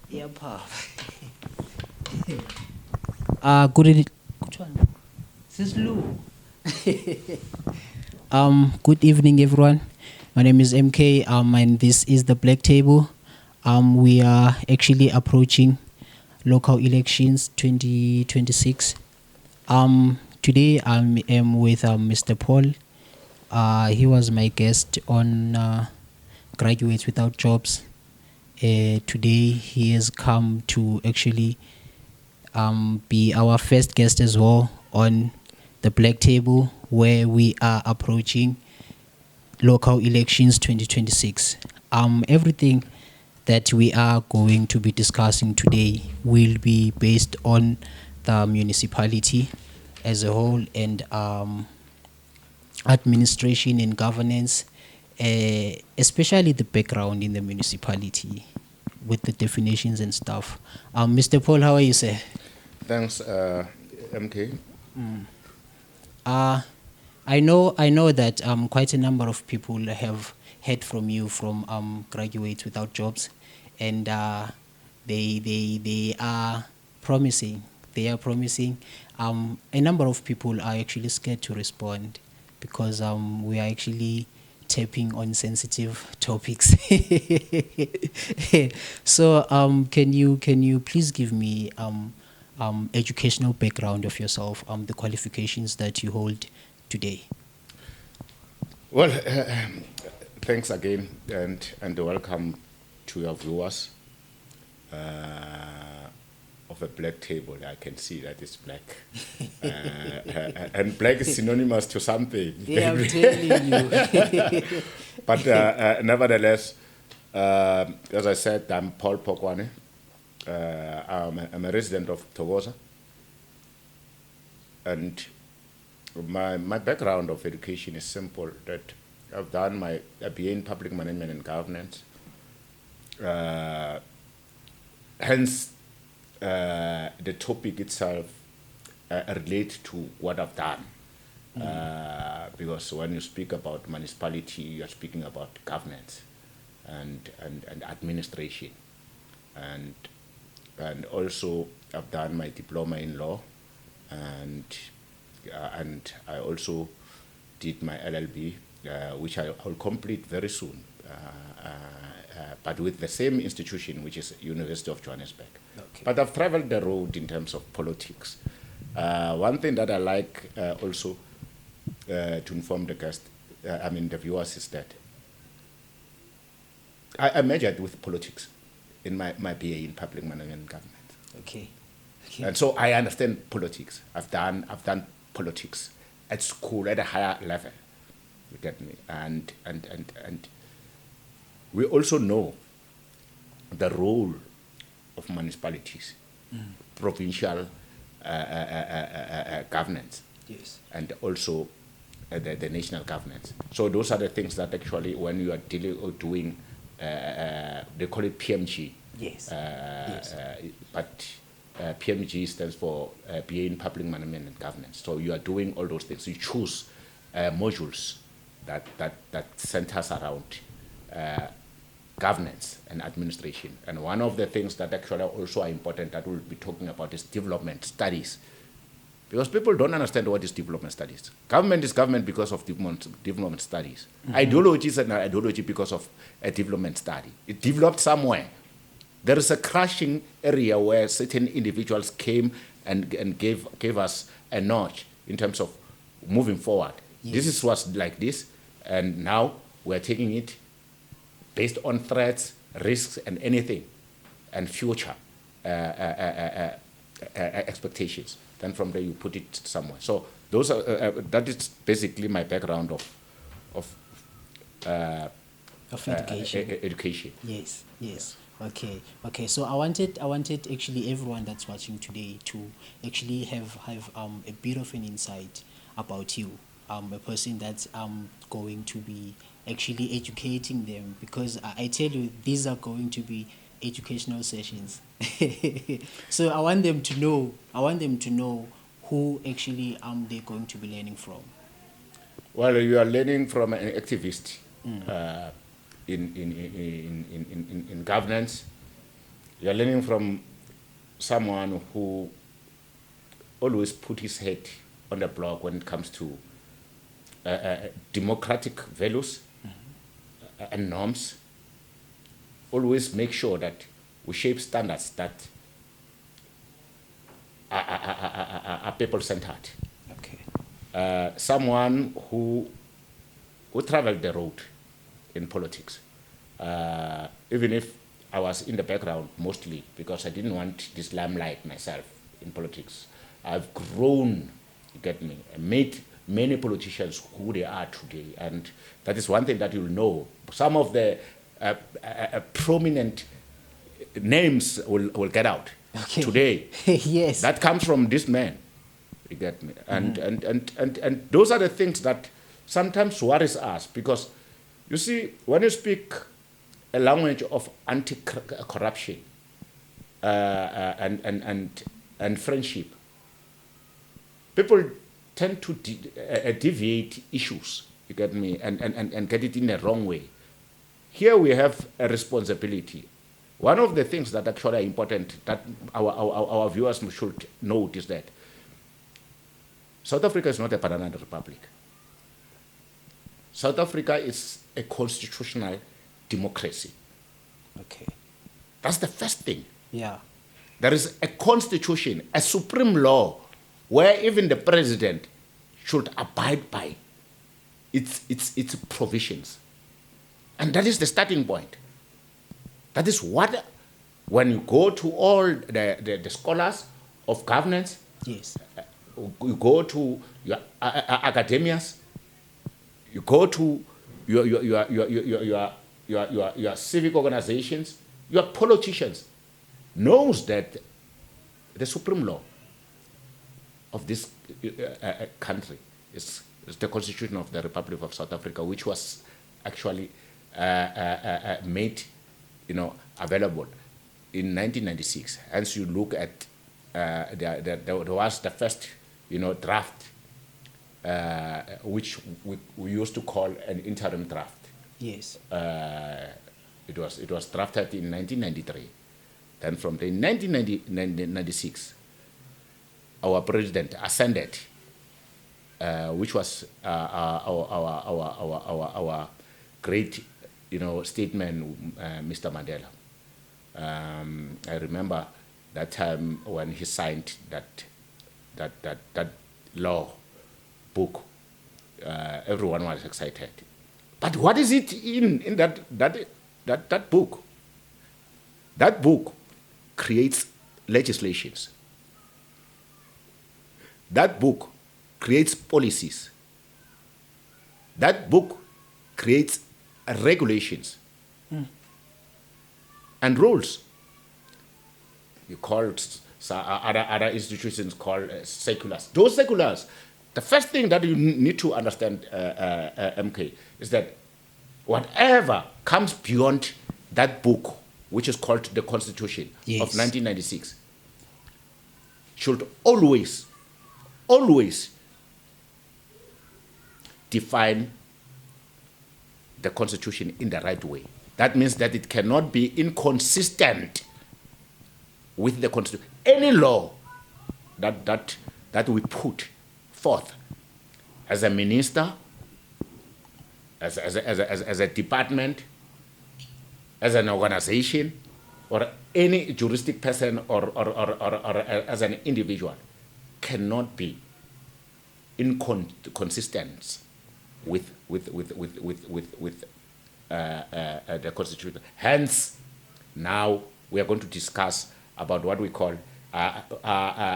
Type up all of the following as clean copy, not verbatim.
Yeah, pa. Which one? Sis Lou. Good evening, everyone. My name is MK, and this is the Black Table. We are actually approaching local elections 2026. Today I am with Mr. Paul. He was my guest on Graduates Without Jobs. Today he has come to actually be our first guest as well on the Black Table, where we are approaching local elections 2026. Everything that we are going to be discussing today will be based on the municipality as a whole and administration and governance, especially the background in the municipality with the definitions and stuff. Mr. Paul, how are you, sir? Thanks, MK. I know that quite a number of people have heard from you from Graduates Without Jobs, and they are promising. They are promising. A number of people are actually scared to respond because we are actually tapping on sensitive topics. So can you please give me educational background of yourself, the qualifications that you hold today? Well, thanks again, and welcome to your viewers of a Black Table. I can see that it's black, and black is synonymous to something. Yeah, I'm telling you. But nevertheless, as I said, I'm Paul Phokwane. I'm a resident of Thokoza, and my background of education is simple. That I've done my BA in Public Management and Governance. Hence, the topic itself relates to what I've done. Because when you speak about municipality, you are speaking about governance and administration. And also, I've done my diploma in law, and I also did my LLB, which I'll complete very soon, but with the same institution, which is University of Johannesburg. Okay. But I've traveled the road in terms of politics. One thing that I like also to inform the the viewers, is that I majored with politics in my BA in Public Management and Government. Okay. And so I understand politics. I've done politics at school at a higher level. You get me? And we also know the role of municipalities, provincial governance, Yes. and also the national governance. So those are the things that actually, when you are dealing or doing, they call it PMG. Yes. But PMG stands for BA in Public Management and Governance. So you are doing all those things. You choose modules that centers around governance and administration. And one of the things that actually also are important that we'll be talking about is development studies. Because people don't understand what is development studies. Government is government because of development studies. Ideology is an ideology because of a development study. It developed somewhere. There is a crashing area where certain individuals came and gave us a notch in terms of moving forward. Yes. This was like this, and now we're taking it based on threats, risks, and anything, and future expectations. Then from there you put it somewhere. So those are that is basically my background of Education. education. Yes. Yes. Okay. So I wanted actually everyone that's watching today to actually have a bit of an insight about you, a person that's going to be actually educating them, because I tell you, these are going to be educational sessions. So I want them to know who actually they're going to be learning from. Well, you are learning from an activist in governance, You're learning from someone who always put his head on the block when it comes to democratic values and norms. Always make sure that we shape standards that are people-centered. Okay. Someone who traveled the road in politics, even if I was in the background mostly because I didn't want this limelight myself in politics. I've grown, you get me, and made many politicians who they are today. And that is one thing that you'll know. Some of the prominent names will get out Okay. today. Yes. That comes from this man, you get me. And those are the things that sometimes worries us because, you see, when you speak a language of anti-corruption and friendship, people tend to deviate issues, you get me, and get it in the wrong way. Here we have a responsibility. One of the things that actually are important that our viewers should note is that South Africa is not a banana republic. South Africa is a constitutional democracy. Okay. That's the first thing. Yeah. There is a constitution, a supreme law, where even the president should abide by its provisions. And that is the starting point. That is what, when you go to all the scholars of governance, Yes. you go to your academias, you go to your civic organizations, your politicians, knows that the supreme law of this country is the Constitution of the Republic of South Africa, which was actually made, available in 1996. Hence, you look at there was the first, draft, which we used to call an interim draft. Yes. It was drafted in 1993. Then from the 1996, our president ascended, which was our great, statesman, Mr. Mandela. I remember that time when he signed that law book. Everyone was excited. But what is it in that book? That book creates legislations. That book creates policies. That book creates regulations and rules. You call other institutions called seculars. Those seculars, the first thing that you need to understand, MK, is that whatever comes beyond that book, which is called the Constitution Yes. of 1996, should always define the Constitution in the right way. That means that it cannot be inconsistent with the Constitution. Any law that we put forth as a minister, as a department, as an organization, or any juristic person or as an individual, cannot be inconsistent with the Constitution. Hence, now we are going to discuss about what we call,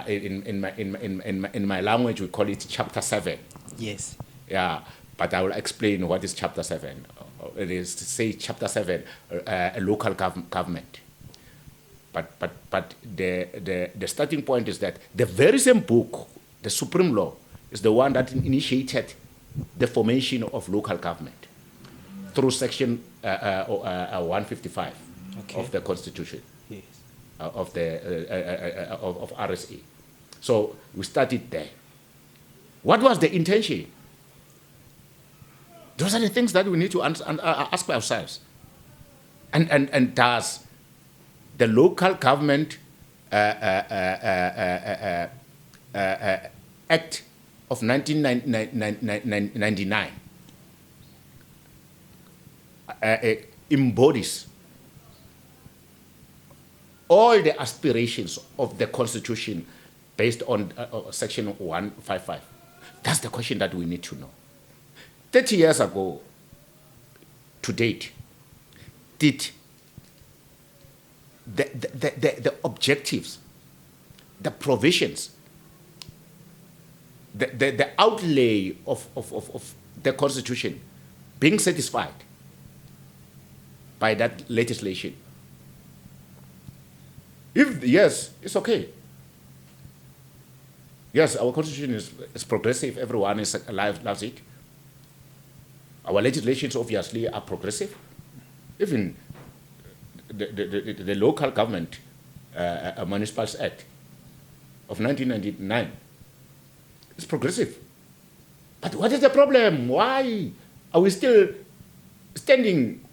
in my language, we call it Chapter 7. Yes. Yeah, but I will explain what is Chapter 7. It is to say Chapter 7, a local government. But the starting point is that the very same book, the Supreme Law, is the one that initiated the formation of local government through Section 155 Okay. of the Constitution. Yes. Of RSA. So we started there. What was the intention? Those are the things that we need to ask ourselves. And does the local government Act of 1999 embodies all the aspirations of the Constitution based on Section 155. That's the question that we need to know. 30 years ago, to date, did the objectives, the provisions, the outlay of the Constitution being satisfied by that legislation? If yes, it's okay. Yes, our Constitution is progressive. Everyone is alive, loves it. Our legislations obviously are progressive. Even the local government Municipalities Act of 1999 is progressive. But what is the problem? Why are we still standing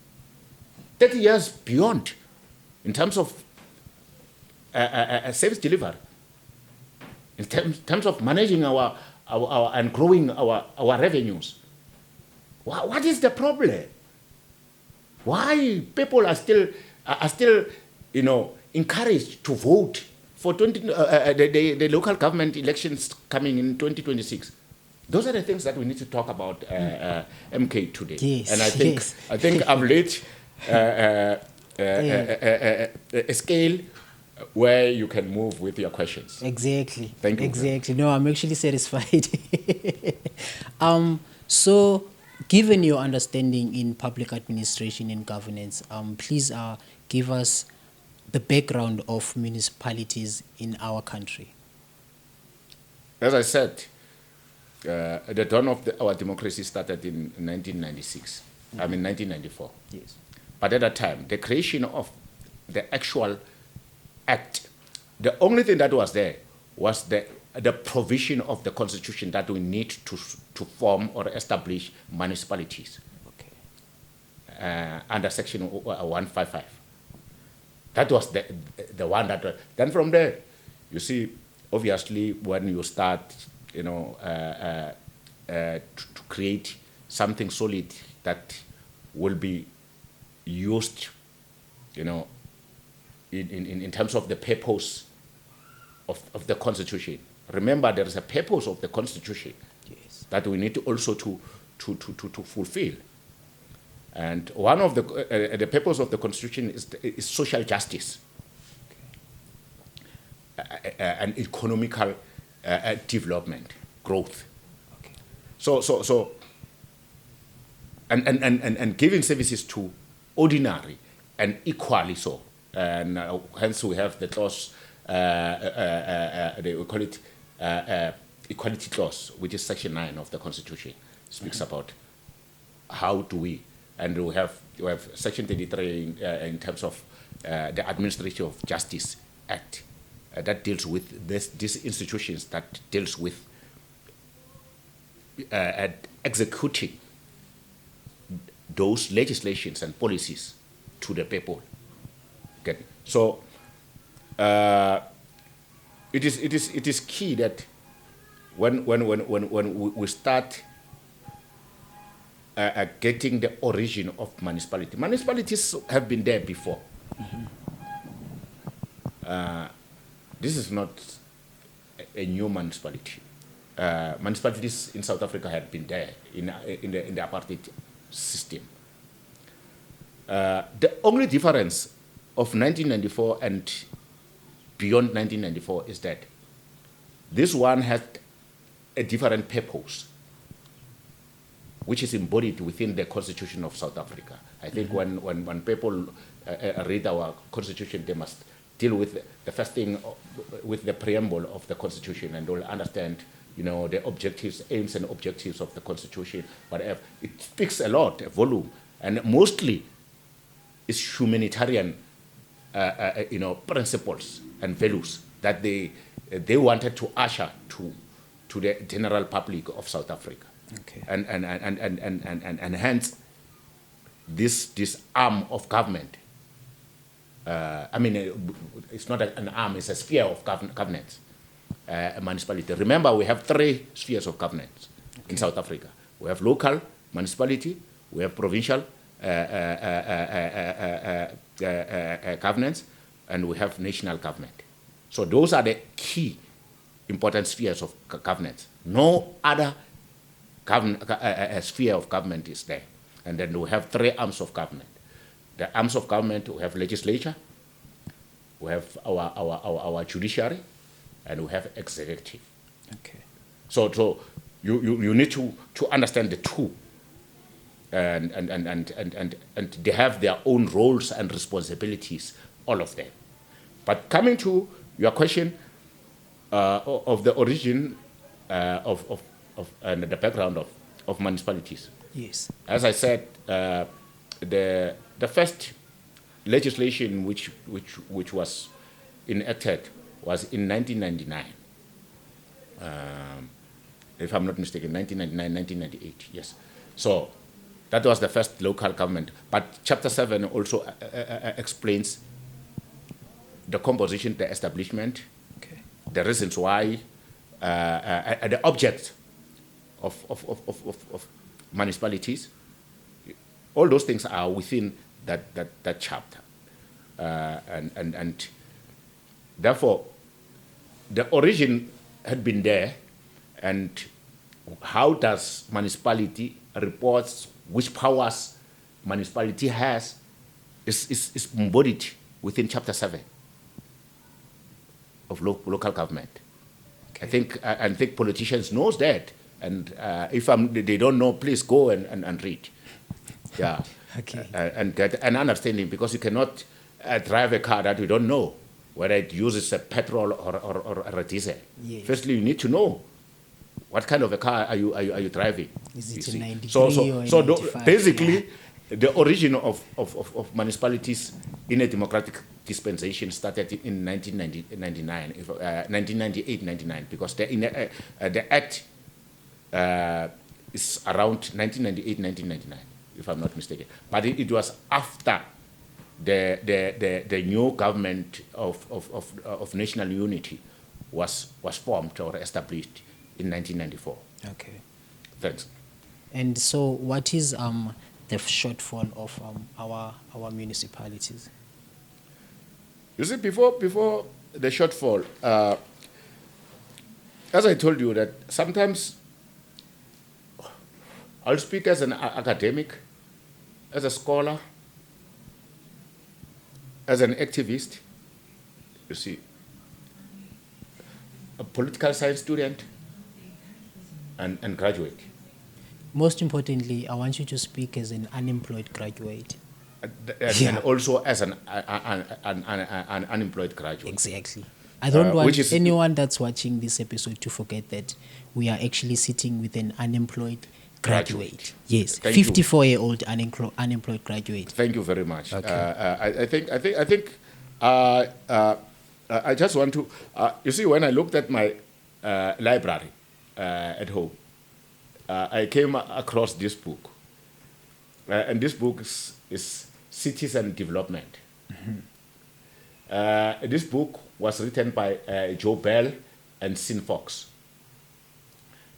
30 years beyond in terms of service delivery, in terms of managing our and growing our revenues? What is the problem? Why people are still encouraged to vote for the local government elections coming in 2026? Those are the things that we need to talk about, MK, today. Yes, and I think I've laid a scale where you can move with your questions. Exactly. Thank you. Exactly. No, I'm actually satisfied. So, given your understanding in public administration and governance, please give us the background of municipalities in our country. As I said, the dawn of our democracy started in 1996. I mean 1994. Yes. But at that time, the creation of the actual act, the only thing that was there was the provision of the Constitution that we need to form or establish municipalities. Okay. Under Section 155. That was the one that. Then from there, you see, obviously, when you start, to create something solid that will be used, in terms of the purpose of the Constitution. Remember, there is a purpose of the Constitution. Yes. That we need to also to fulfill. And one of the purpose of the Constitution is social justice, and economical development, growth. Okay. So and giving services to ordinary and equally so. And hence we have the clause, we call it equality clause, which is Section 9 of the Constitution, speaks about how do we, and we have Section 33 in terms of the Administration of Justice Act that deals with these institutions, that deals with executing those legislations and policies to the people. Okay. So it is key that when we start getting the origin of municipalities have been there before. Mm-hmm. This is not a new municipality. Municipalities in South Africa had been there in the apartheid system. The only difference of 1994 and beyond 1994 is that this one had a different purpose, which is embodied within the Constitution of South Africa. I think when people read our Constitution, they must deal with the first thing, with the preamble of the Constitution, and they'll understand, the objectives, aims and objectives of the Constitution, whatever. It speaks a lot, a volume, and mostly it's humanitarian, principles and values that they wanted to usher to the general public of South Africa. Okay. And hence this arm of government it's not an arm, it's a sphere of governance, a municipality. Remember, we have 3 spheres of governance in South Africa. We have local municipality, we have provincial governance, and we have national government. So those are the key important spheres of governance. No other sphere of government is there. And then we have 3 arms of government. The arms of government, we have legislature, we have our judiciary, and we have executive. Okay. So you need to understand the two, and they have their own roles and responsibilities, all of them. But coming to your question of the origin of and the background of municipalities. Yes. As I said, the first legislation which was enacted was in 1999. If I'm not mistaken, 1999, 1998, yes. So that was the first local government. But Chapter 7 also explains the composition, the establishment, Okay. the reasons why, the object of municipalities. All those things are within that chapter. And therefore, the origin had been there, and how does municipality reports which powers municipality has is embodied within Chapter 7 of local government. Okay. I think politicians knows that, and if they don't know, please go and read. Yeah. Okay. And get an understanding, because you cannot drive a car that you don't know whether it uses a petrol or a diesel. Yes. Firstly, you need to know what kind of a car are you driving. Is you it a see. 93 or a 95? Basically, the origin of municipalities in a democratic dispensation started in 1998, 99, because the Act is around 1998, 1999, if I'm not mistaken. But it was after the new government of national unity was formed or established in 1994. Okay. Thanks. And so, what is the shortfall of our municipalities? You see, before the shortfall, as I told you, that sometimes I'll speak as an academic, as a scholar, as an activist, you see, a political science student, and graduate. Most importantly, I want you to speak as an unemployed graduate. And also as an unemployed graduate. Exactly. I don't want which is- anyone that's watching this episode to forget that we are actually sitting with an unemployed graduate. Yes, Thank you. 54-year-old unemployed graduate. Thank you very much. Okay. I think I just want to, you see, when I looked at my library at home, I came across this book. And this book is Cities and Development. Mm-hmm. This book was written by Joe Bell and Sin Fox.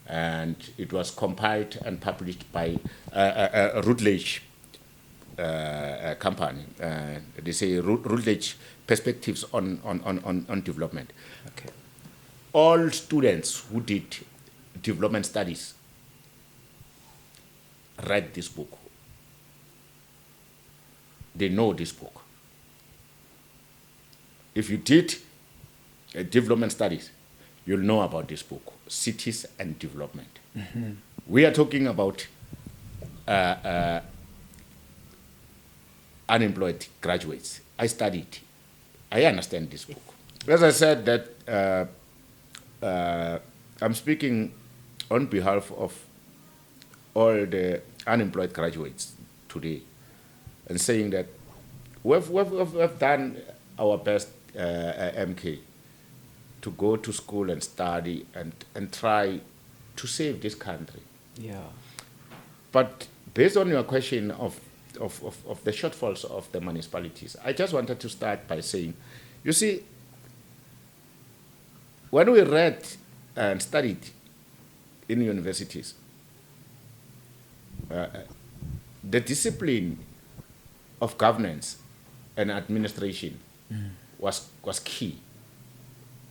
And it was compiled and published by Routledge company. They say Routledge Perspectives on Development. Okay. All students who did development studies read this book. They know this book. If you did development studies, you'll know about this book, Cities and Development. Mm-hmm. We are talking about unemployed graduates. I studied. I understand this book. As I said, that I'm speaking on behalf of all the unemployed graduates today, and saying that we've done our best, MK, to go to school and study and try to save this country. Yeah. But based on your question of of the shortfalls of the municipalities. I just wanted to start by saying, you see, when we read and studied in universities, the discipline of governance and administration was key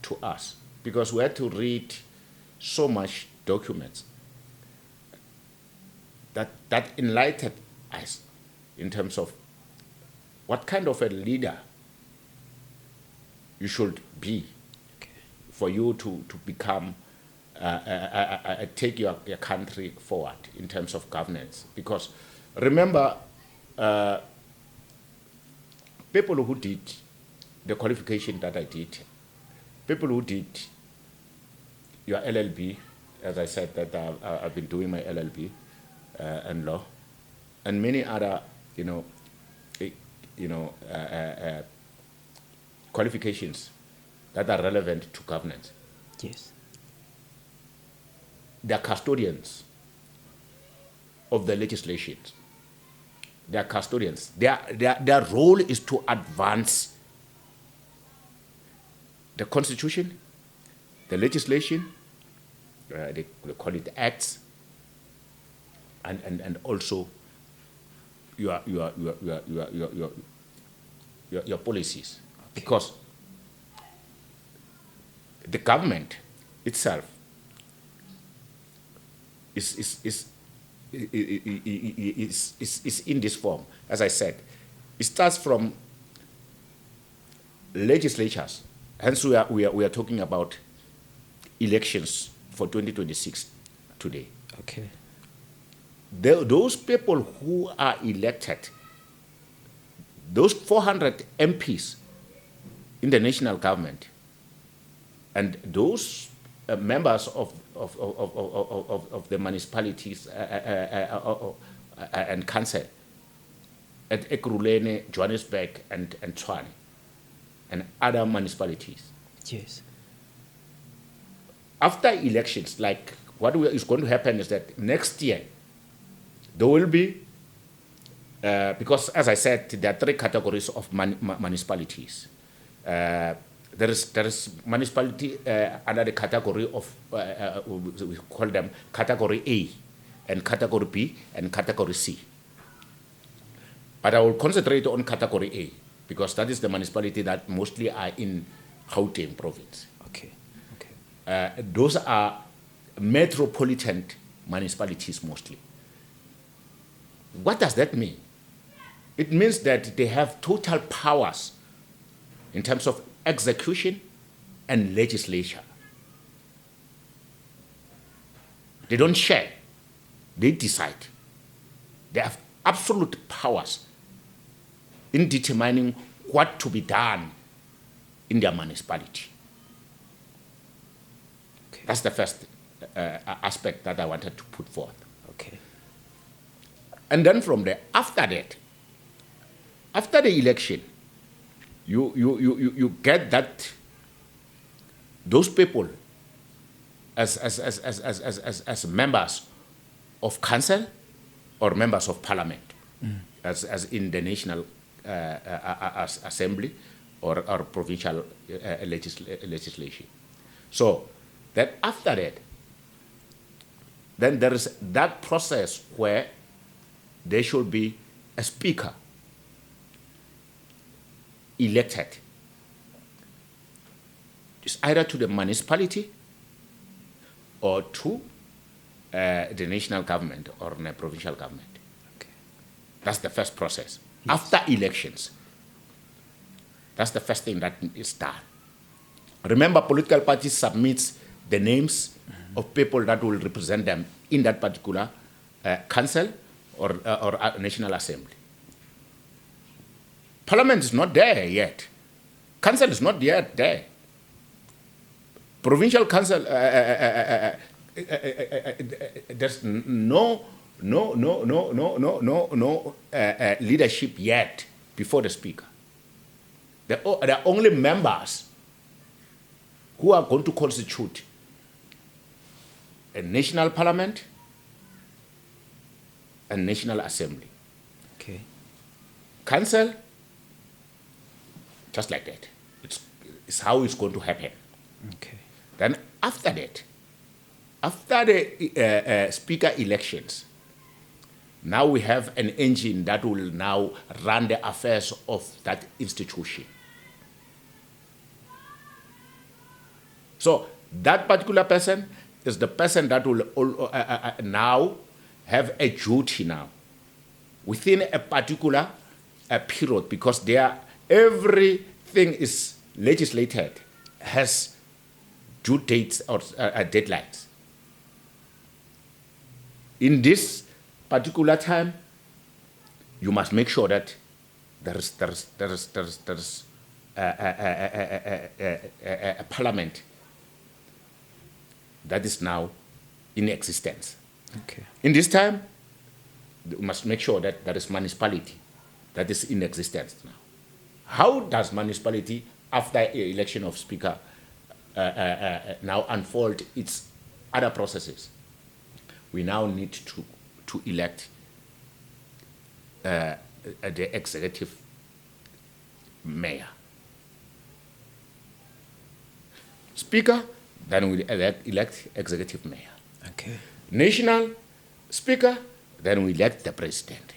to us, because we had to read so much documents that enlightened us in terms of what kind of a leader you should be for you to become, take your country forward in terms of governance. Because remember, people who did the qualification that I did, people who did your LLB, as I said, that I've been doing my LLB and law, and many other, qualifications that are relevant to governance. Yes. They are custodians of the legislation. They are custodians. Their role is to advance the constitution, the legislation, they call it acts, and also your policies. Okay. Because the government itself is in this form. As I said, it starts from legislatures. Hence, we are talking about elections for 2026 today. Okay. Those people who are elected, those 400 MPs in the national government, and those members of the municipalities and council at Ekurhuleni, Johannesburg, and Tshwane, and other municipalities. Yes. After elections, like what is going to happen is that next year there will be, because as I said, there are three categories of municipalities. There is municipality under the category of, we call them category A, and category B, and category C. But I will concentrate on category A, because that is the municipality that mostly are in Gauteng province. Okay. Those are metropolitan municipalities mostly. What does that mean? It means that they have total powers in terms of execution and legislature. They don't share, they decide. They have absolute powers in determining what to be done in their municipality. Okay. That's the first aspect that I wanted to put forth. Okay. And then from there, after that, after the election, you get that those people as members of council or members of parliament, as in the national assembly or provincial legislation. So that after that, then there is that process where there should be a speaker elected. It's either to the municipality or to the national government or the provincial government. Okay. That's the first process. Yes. After elections, that's the first thing that is done. Remember, political parties submit the names of people that will represent them in that particular council or national assembly. Parliament is not there yet. Council is not yet there. Provincial council, there's no leadership yet before the speaker. There are only members who are going to constitute a national parliament and national assembly. Okay. council, just like that. It's how it's going to happen. Okay. Then after that, after the speaker elections, now we have an engine that will now run the affairs of that institution. So that particular person is the person that will now have a duty now within a particular period, because everything is legislated, has due dates or deadlines. In this particular time, you must make sure that there is a parliament that is now in existence. Okay. In this time, you must make sure that there is municipality that is in existence now. How does municipality, after election of speaker, now unfold its other processes? We now need to elect the executive mayor. Speaker, then we elect executive mayor. Okay. National speaker, then we elect the president.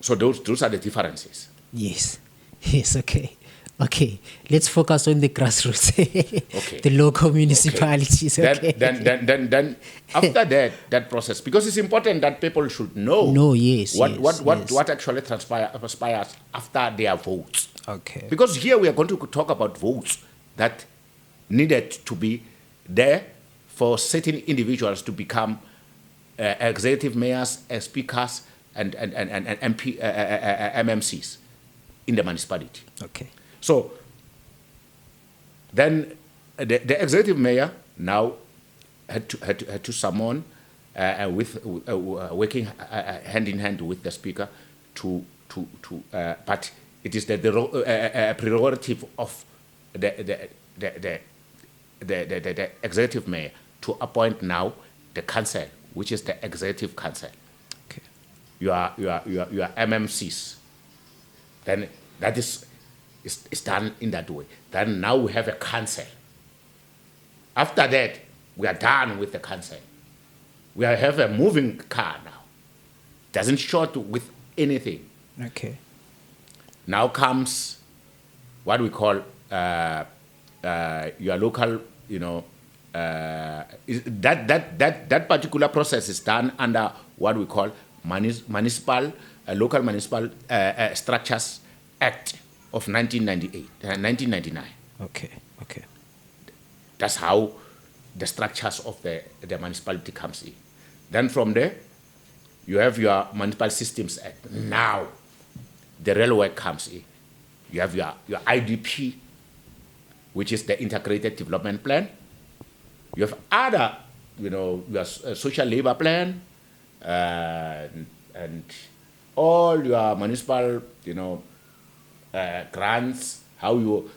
So those are the differences. Yes. Yes. Okay. Okay. Let's focus on the grassroots. Okay. The local municipalities. Okay. Then after that process, because it's important that people should know what actually transpires after their votes. Okay. Because here we are going to talk about votes that needed to be there for certain individuals to become executive mayors, speakers, and MP, MMCs in the municipality. Okay. So then the executive mayor now had to summon working hand in hand with the speaker but it is the prerogative of the executive mayor to appoint now the council, which is the executive council. Okay. Your MMCs. Then that is done in that way. Then now we have a council. After that, we are done with the council. We have a moving car now. Doesn't short with anything. Okay. Now comes what we call your local, that particular process is done under what we call Local Municipal Structures Act of 1999. Okay. Okay. That's how the structures of the municipality comes in. Then from there, you have your Municipal Systems Act. Now, the railway comes in. You have your IDP, which is the Integrated Development Plan. You have other, your social labor plan, and all your municipal, grants. How you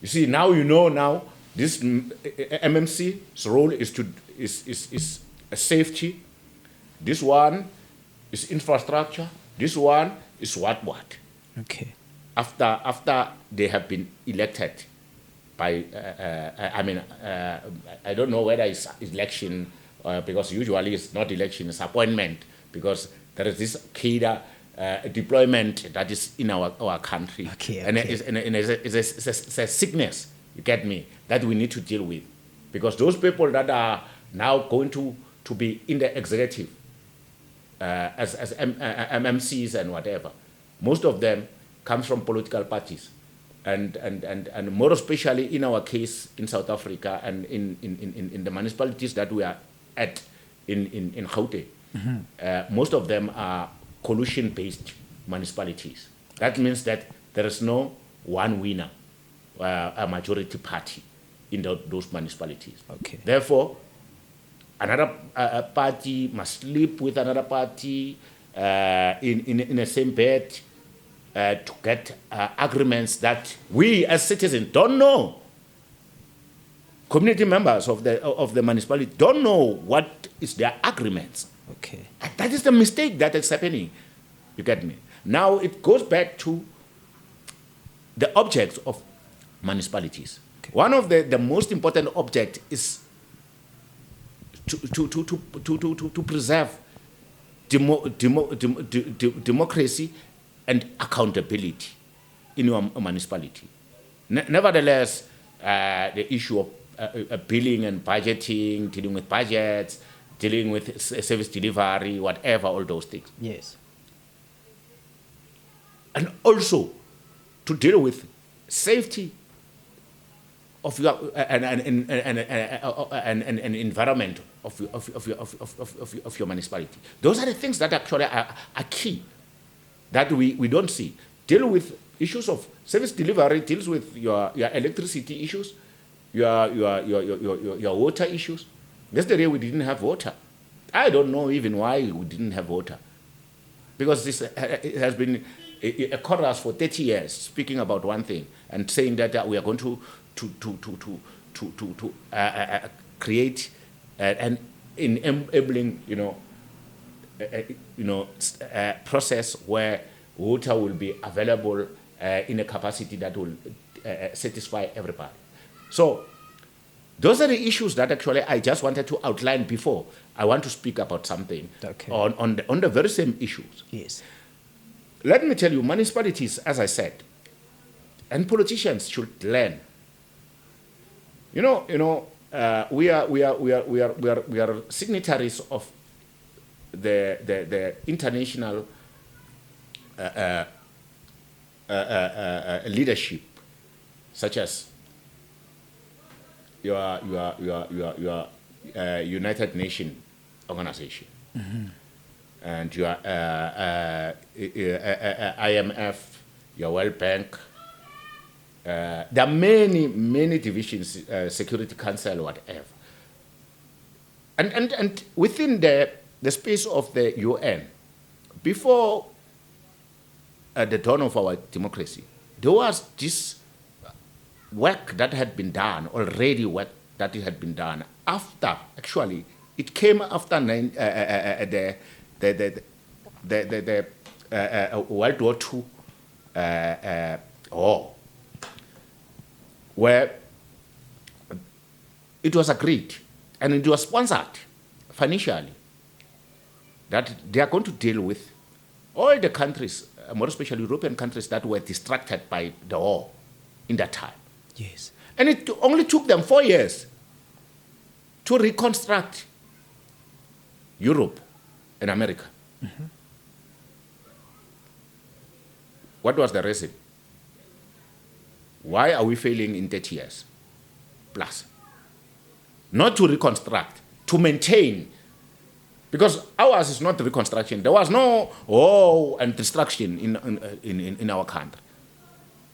see now this MMC's role is a safety. This one is infrastructure. This one is what. Okay. After they have been elected by, I don't know whether it's election, because usually it's not election, it's appointment, because there is this cadre deployment that is in our country. Okay. And it's a sickness, you get me, that we need to deal with. Because those people that are now going to be in the executive, as MMCs and whatever, most of them comes from political parties, and more especially in our case in South Africa and in the municipalities that we are at in Gauteng. Mm-hmm. Most of them are coalition-based municipalities. That means that there is no one winner, a majority party in those municipalities. Okay. Therefore, another party must sleep with another party in the same bed to get agreements that we as citizens don't know. Community members of the municipality don't know what is their agreements. Okay. And that is the mistake that is happening. You get me? Now it goes back to the objects of municipalities. Okay. One of the most important object is to preserve democracy and accountability in your municipality. Nevertheless, the issue of billing and budgeting, dealing with budgets, dealing with service delivery, whatever, all those things. Yes. And also to deal with safety of your and environment of your municipality. Those are the things that actually are key that we don't see. Deal with issues of service delivery, deals with your electricity issues, your water issues. Yesterday we didn't have water. I don't know even why we didn't have water, because this it has been a chorus for 30 years speaking about one thing and saying that we are going to create an enabling process where water will be available in a capacity that will satisfy everybody. So those are the issues that actually I just wanted to outline before I want to speak about something. Okay. on the very same issues. Yes. Let me tell you, municipalities, as I said, and politicians should learn. We are signatories of the international leadership, such as your United Nations organization, and your IMF, your World Bank. There are many divisions, Security Council, whatever. And within the space of the UN, before the dawn of our democracy, there was this work that had been done, already work that had been done after, actually, it came after the World War II war, where it was agreed and it was sponsored financially that they are going to deal with all the countries, more especially European countries, that were distracted by the war in that time. Yes. And it only took them 4 years to reconstruct Europe and America. Mm-hmm. What was the reason? Why are we failing in 30 years plus? Not to reconstruct, to maintain. Because ours is not reconstruction. There was no war and destruction in our country.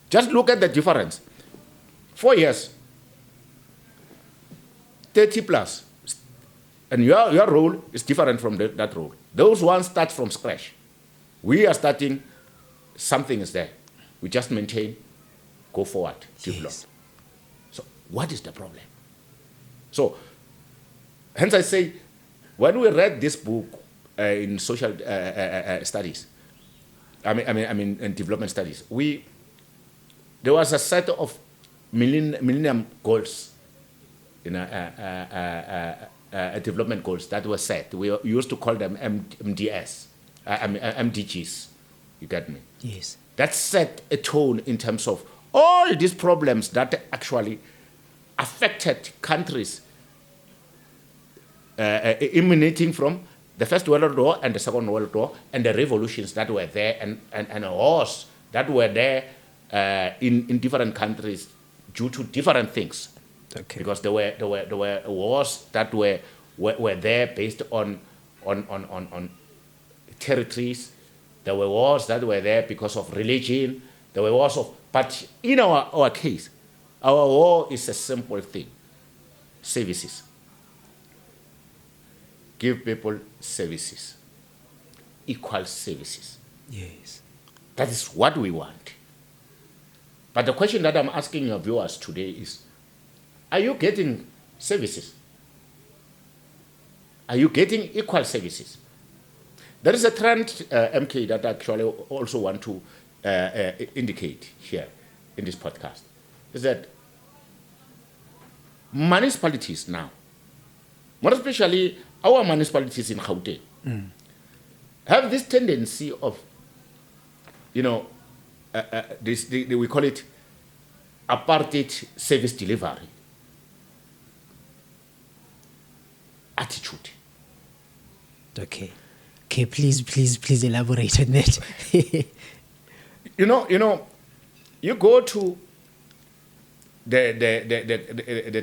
Just look at the difference. 4 years, 30 plus. And your role is different from that role. Those ones start from scratch. We are starting, something is there. We just maintain, go forward, develop. Yes. So what is the problem? So, hence I say, when we read this book in social studies, I mean in development studies, there was a set of millennium goals, development goals that were set. We used to call them MDGs. You get me? Yes. That set a tone in terms of all these problems that actually affected countries emanating from the First World War and the Second World War, and the revolutions that were there, and wars that were there in different countries due to different things. Okay. Because there were wars that were there based on territories. There were wars that were there because of religion. There were wars but in our case, our war is a simple thing: services. Give people services, equal services. Yes. That is what we want. But the question that I'm asking your viewers today is, are you getting services? Are you getting equal services? There is a trend, MK, that I actually also want to indicate here in this podcast, is that municipalities now, more especially our municipalities in Gauteng, have this tendency of, we call it apartheid service delivery attitude. Okay. Okay, please elaborate on that. You go to the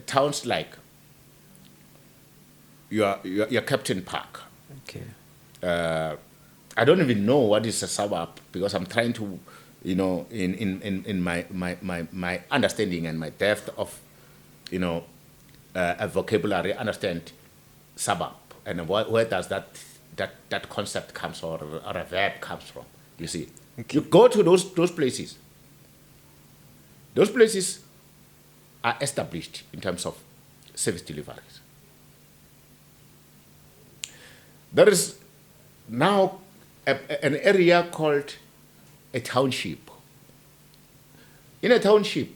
towns like your Captain Park. Okay. I don't even know what is a suburb because I'm trying to, in my understanding and my depth of, a vocabulary, understand suburb and where does that concept comes or a verb comes from. You see, you go to those places. Those places are established in terms of service deliveries. There is now an area called a township. In a township,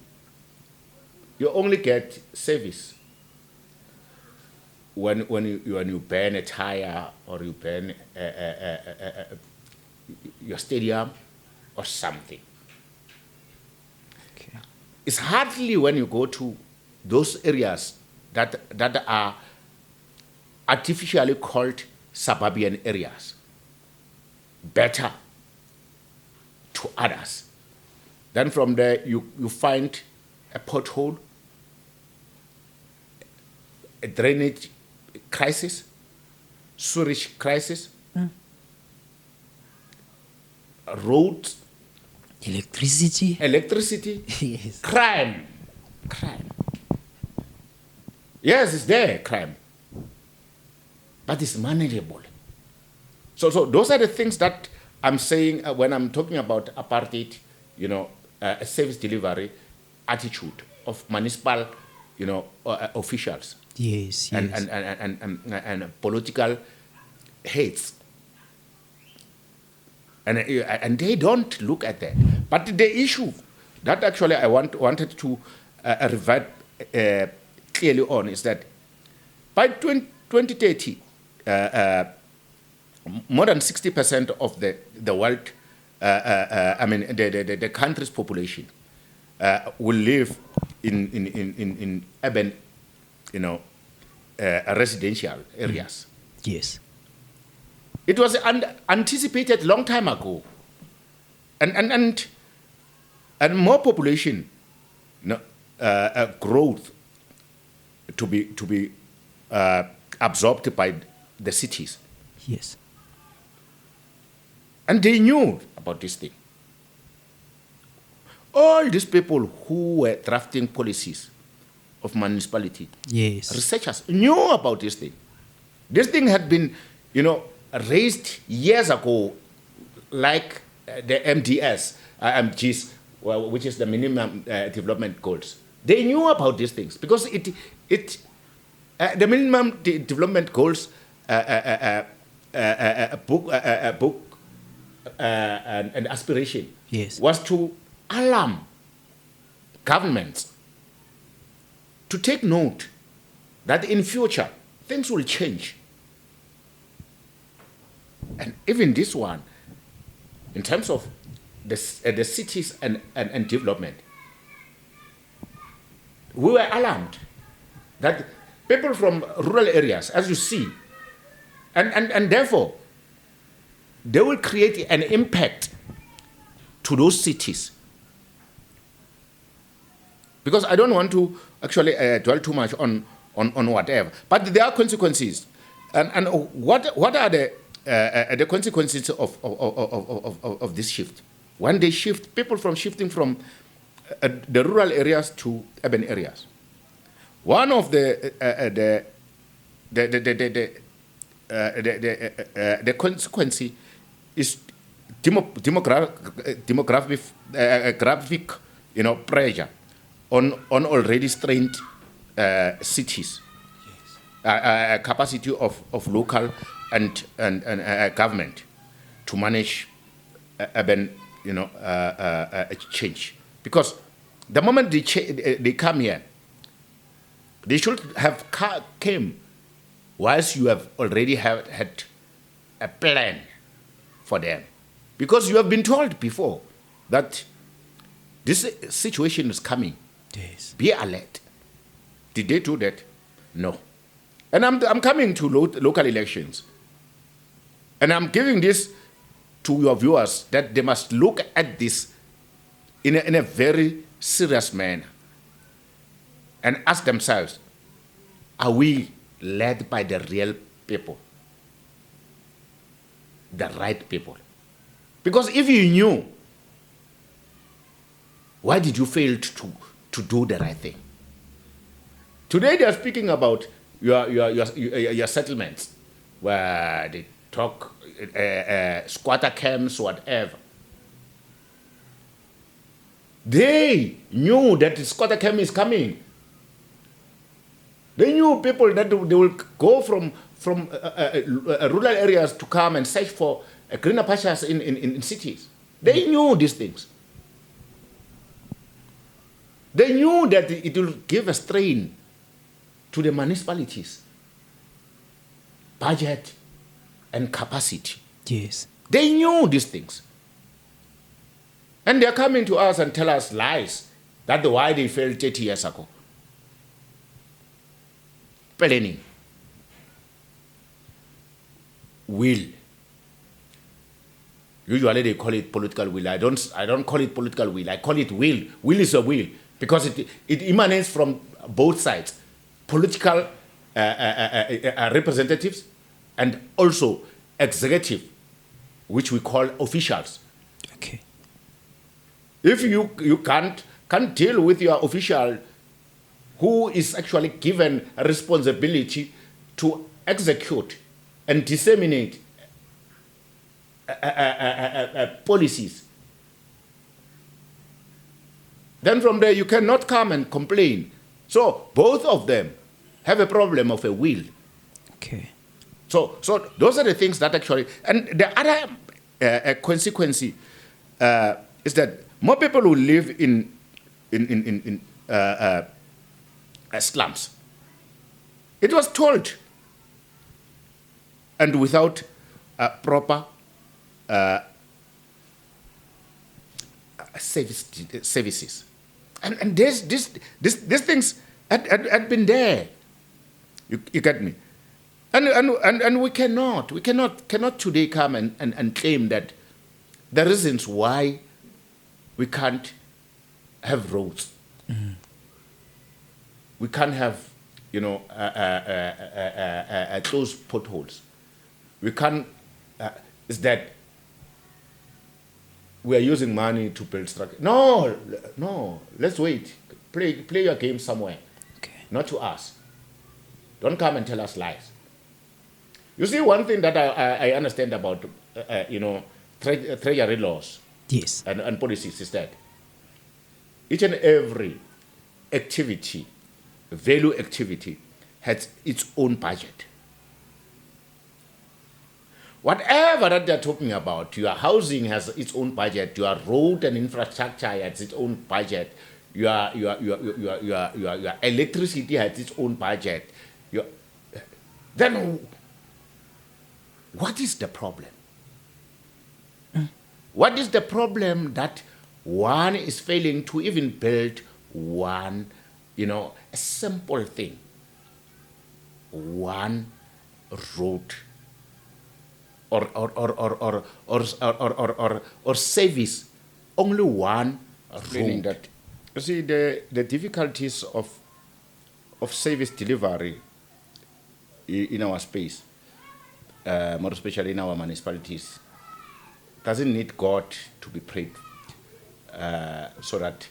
you only get service when you burn a tire or you burn your stadium or something. Okay. It's hardly when you go to those areas that are artificially called suburban areas, better to others. Then from there you find a pothole, a drainage crisis, sewage crisis, roads, Electricity. yes. crime. Yes, it's there, crime, but it's manageable. So those are the things that I'm saying when I'm talking about apartheid, a service delivery attitude of municipal, officials. Yes. And political heads. And they don't look at that. But the issue that actually I wanted to revert clearly on is that by 2030, more than 60% of the world, the country's population will live in urban, residential areas. Yes. It was anticipated long time ago, and more population, growth to be absorbed by the cities. Yes. And they knew about this thing. All these people who were drafting policies of municipality, Yes. researchers knew about this thing. This thing had been, raised years ago, like the MGs, which is the minimum development goals. They knew about these things because the minimum development goals book and aspiration Yes. was to alarm governments to take note that in future things will change. And even this one, in terms of the cities and development, we were alarmed that people from rural areas, as you see, and therefore, they will create an impact to those cities. Because I don't want to actually dwell too much on whatever, but there are consequences. And what are the consequences of this shift? When they shift, people shifting from the rural areas to urban areas. One of the consequence is demographic pressure on already strained cities. Capacity of local and government to manage urban, change. Because the moment they come here, they should have came whilst you have already had a plan for them. Because you have been told before that this situation is coming. Yes. Be alert. Did they do that? No. And I'm coming to local elections. And I'm giving this to your viewers that they must look at this in a very serious manner and ask themselves, are we led by the real people? The right people? Because if you knew, why did you fail to do the right thing? Today they are speaking about your settlements, where they talk squatter camps, whatever. They knew that the squatter camp is coming. They knew people that they will go from rural areas to come and search for greener pastures in cities. They knew these things. They knew that it will give a strain to the municipalities' budget and capacity. Yes. They knew these things. And they're coming to us and tell us lies. That's why they failed 30 years ago. Planning. Will. Usually they call it political will. I don't call it political will. I call it will. Will is a will because it emanates from both sides. Political representatives and also executive, which we call officials. Okay. If you can't deal with your official who is actually given a responsibility to execute and disseminate policies, then from there you cannot come and complain. So both of them have a problem of a will. Okay. So those are the things that actually, and the other consequence is that more people will live in slums. It was told, and without proper services, and these things had been there. You get me? And we cannot today come and claim that the reasons why we can't have roads. Mm-hmm. We can't have, closed potholes. We can't, is that we are using money to build structure. No, let's wait. Play your game somewhere. Okay. Not to us. Don't come and tell us lies. You see, one thing that I understand about, treasury laws, yes, and policies is that each and every activity, value activity, has its own budget. Whatever that they're talking about, your housing has its own budget, your road and infrastructure has its own budget, your electricity has its own budget. Then what is the problem? What is the problem that one is failing to even build one, a simple thing, one road or service, only one road. That, you see, the difficulties of service delivery in our space, more especially in our municipalities, doesn't need God to be prayed, so that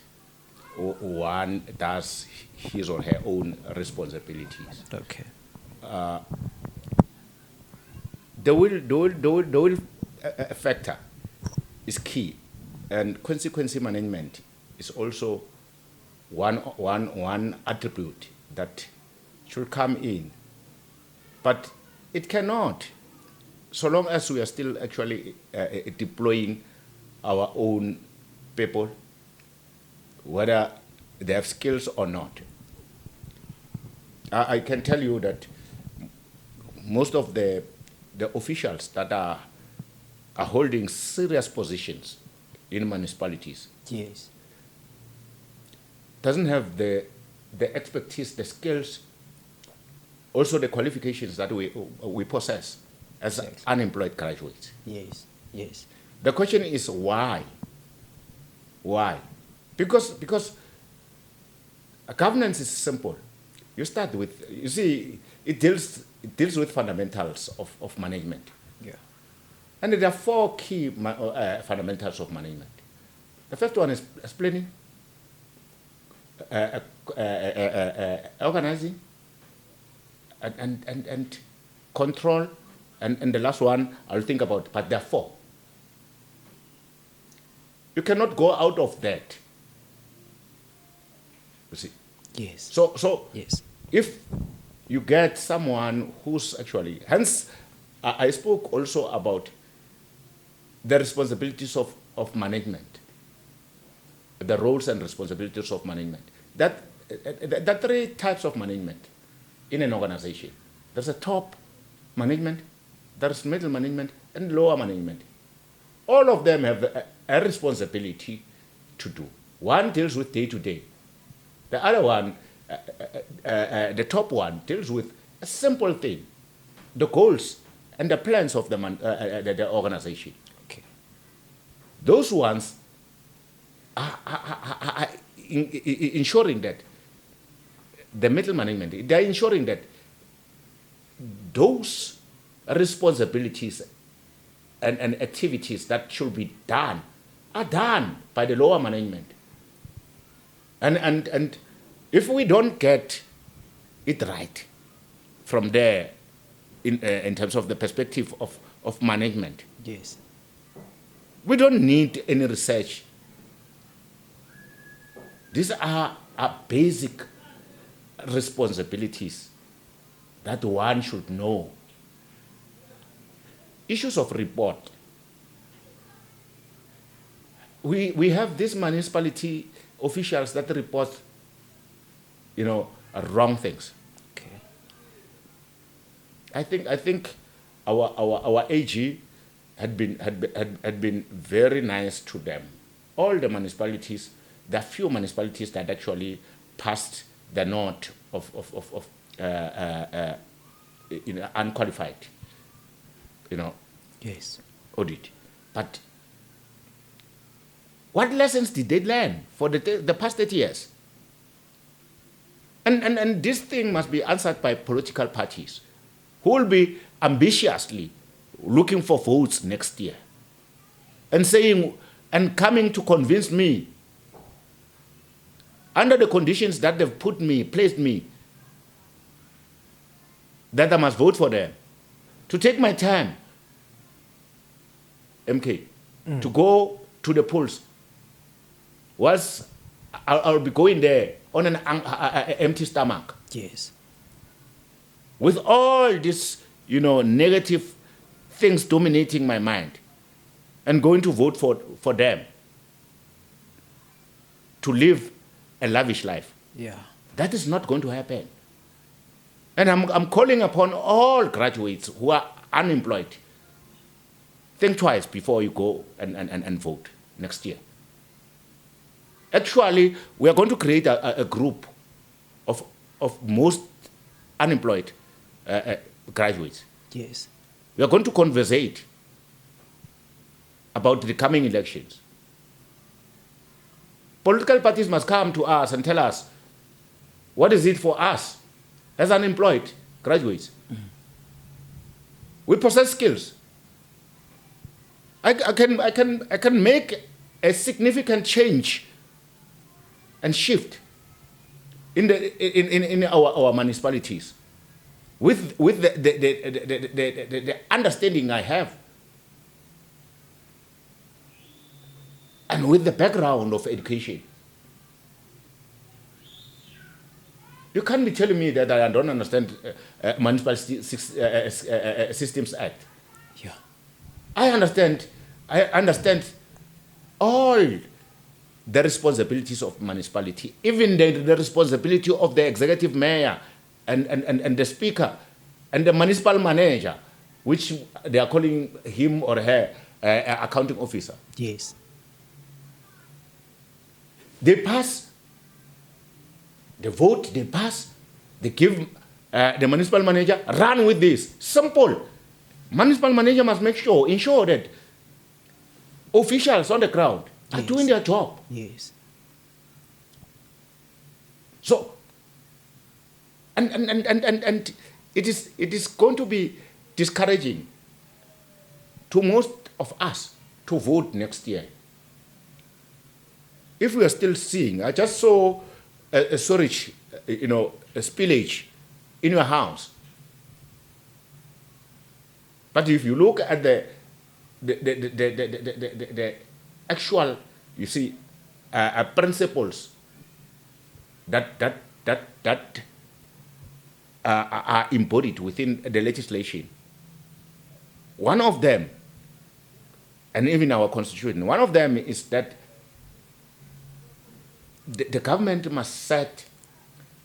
one does his or her own responsibilities. Okay. The will factor is key, and consequence management is also one attribute that should come in, but it cannot so long as we are still actually deploying our own people, whether they have skills or not, I can tell you that most of the officials that are holding serious positions in municipalities Yes. doesn't have the expertise, the skills, also the qualifications that we possess as Exactly. unemployed graduates. Yes. Yes. The question is why? Why? Because governance is simple. You start with, you see, it deals with fundamentals of management. Yeah. And there are four key fundamentals of management. The first one is planning, organizing, and control, and the last one I'll think about, but there are four. You cannot go out of that. You see. Yes. So Yes. if you get someone who's actually, hence I spoke also about the responsibilities of management, the roles and responsibilities of management. There are three types of management in an organization. There's a top management, there's middle management, and lower management. All of them have a responsibility to do. One deals with day-to-day. The other one, the top one, deals with a simple thing, the goals and the plans of the organization. Okay. Those ones are ensuring that the middle management, they are ensuring that those responsibilities and activities that should be done are done by the lower management. And if we don't get it right from there in terms of the perspective of management, Yes. we don't need any research. These are basic responsibilities that one should know. Issues of report. We have these municipality officials that report, wrong things. Okay. I think our AG had been very nice to them. All the municipalities, there are few municipalities that actually passed the note of unqualified, Yes. audit. But what lessons did they learn for the past 30 years? And this thing must be answered by political parties who will be ambitiously looking for votes next year and saying and coming to convince me under the conditions that they've placed me, that I must vote for them, to take my time, MK, to go to the polls. Whilst I'll be going there on an empty stomach, Yes. with all these, negative things dominating my mind, and going to vote for them to live a lavish life. Yeah. That is not going to happen. And I'm calling upon all graduates who are unemployed. Think twice before you go and vote next year. Actually, we are going to create a group of most unemployed graduates. Yes. We are going to conversate about the coming elections. Political parties must come to us and tell us, what is it for us as unemployed graduates? We possess skills. I can make a significant change and shift in our municipalities with the understanding I have and with the background of education. You can't be telling me that I don't understand Municipal Systems Act. Yeah. I understand all the responsibilities of municipality, even the responsibility of the executive mayor and the speaker and the municipal manager, which they are calling him or her accounting officer. Yes. They pass, they vote, they pass, they give the municipal manager, run with this. Simple. Municipal manager must ensure that officials on the ground are Yes. doing their job. Yes. So, and it is going to be discouraging to most of us to vote next year. If we are still seeing, I just saw a storage, a spillage in your house. But if you look at the actual, you see, principles that are embodied within the legislation, one of them, and even our constitution, one of them is that the government must set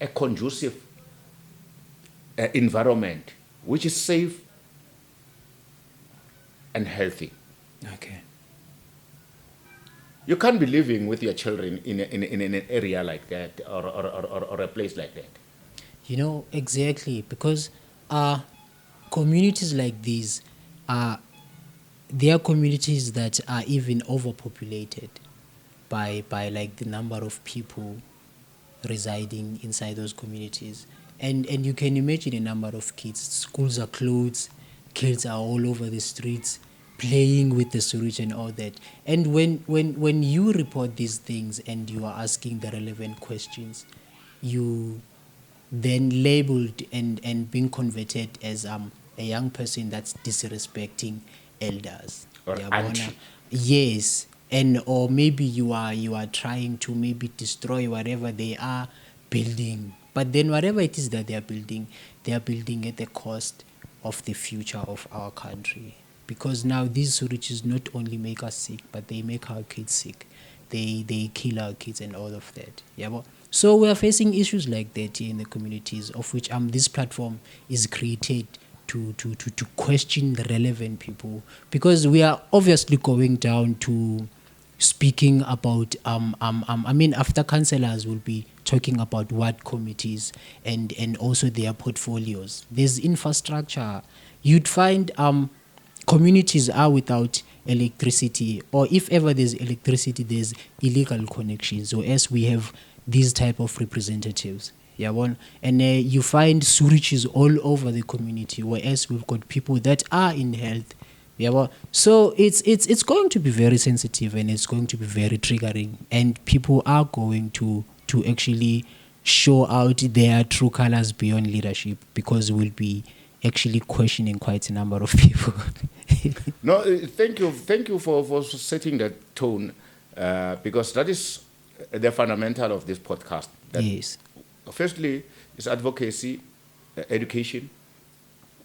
a conducive environment which is safe and healthy. Okay. You can't be living with your children in an area like that or a place like that. Exactly, because communities like these, there are communities that are even overpopulated by like the number of people residing inside those communities. And you can imagine a number of kids. Schools are closed, kids are all over the streets playing with the sewage and all that. And when you report these things and you are asking the relevant questions, you then labeled and being converted as a young person that's disrespecting elders. Or Yabona? anti. Yes. And or maybe you are trying to maybe destroy whatever they are building. But then whatever it is that they are building at the cost of the future of our country. Because now these sewages not only make us sick, but they make our kids sick. They kill our kids and all of that. Yeah. So we are facing issues like that here in the communities, of which this platform is created to question the relevant people, because we are obviously going down to speaking about after councillors will be talking about ward committees and also their portfolios. There's infrastructure. You'd find communities are without electricity, or if ever there's electricity, there's illegal connections. So as we have these type of representatives, and you find sewages all over the community, whereas we've got people that are in health. So it's going to be very sensitive, and it's going to be very triggering, and people are going to actually show out their true colors beyond leadership, because we'll be actually questioning quite a number of people. No, thank you for setting that tone, because that is the fundamental of this podcast. That Yes. Firstly, is advocacy, education,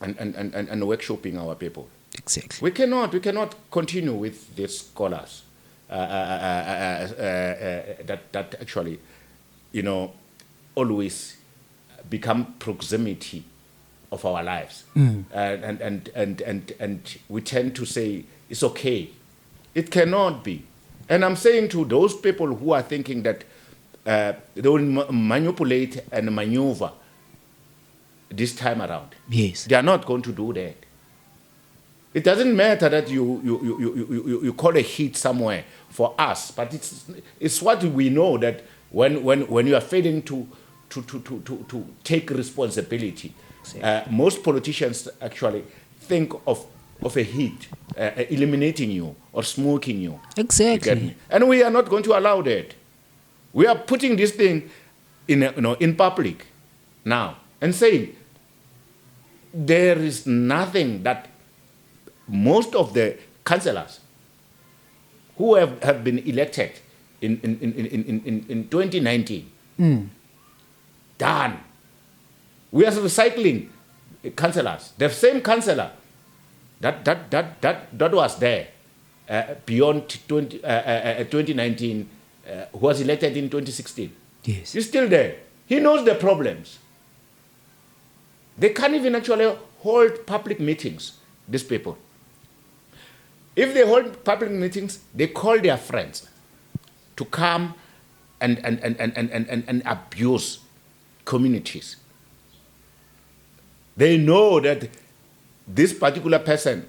and workshopping our people. Exactly. We cannot continue with these scholars that actually, always become proximity of our lives, and we tend to say it's okay. It cannot be. And I'm saying to those people who are thinking that they will manipulate and maneuver this time around. Yes. They are not going to do that. It doesn't matter that you call a hit somewhere for us, but it's what we know, that when you are failing to take responsibility, most politicians actually think of a hit eliminating you or smoking you. You get Exactly. me? And we are not going to allow that. We are putting this thing in public now and saying there is nothing that most of the councillors who have been elected in 2019 done. We are recycling councillors. The same councillor that was there beyond 2019, who was elected in 2016. Yes. He's still there. He knows the problems. They can't even actually hold public meetings, these people. If they hold public meetings, they call their friends to come and abuse communities. They know that this particular person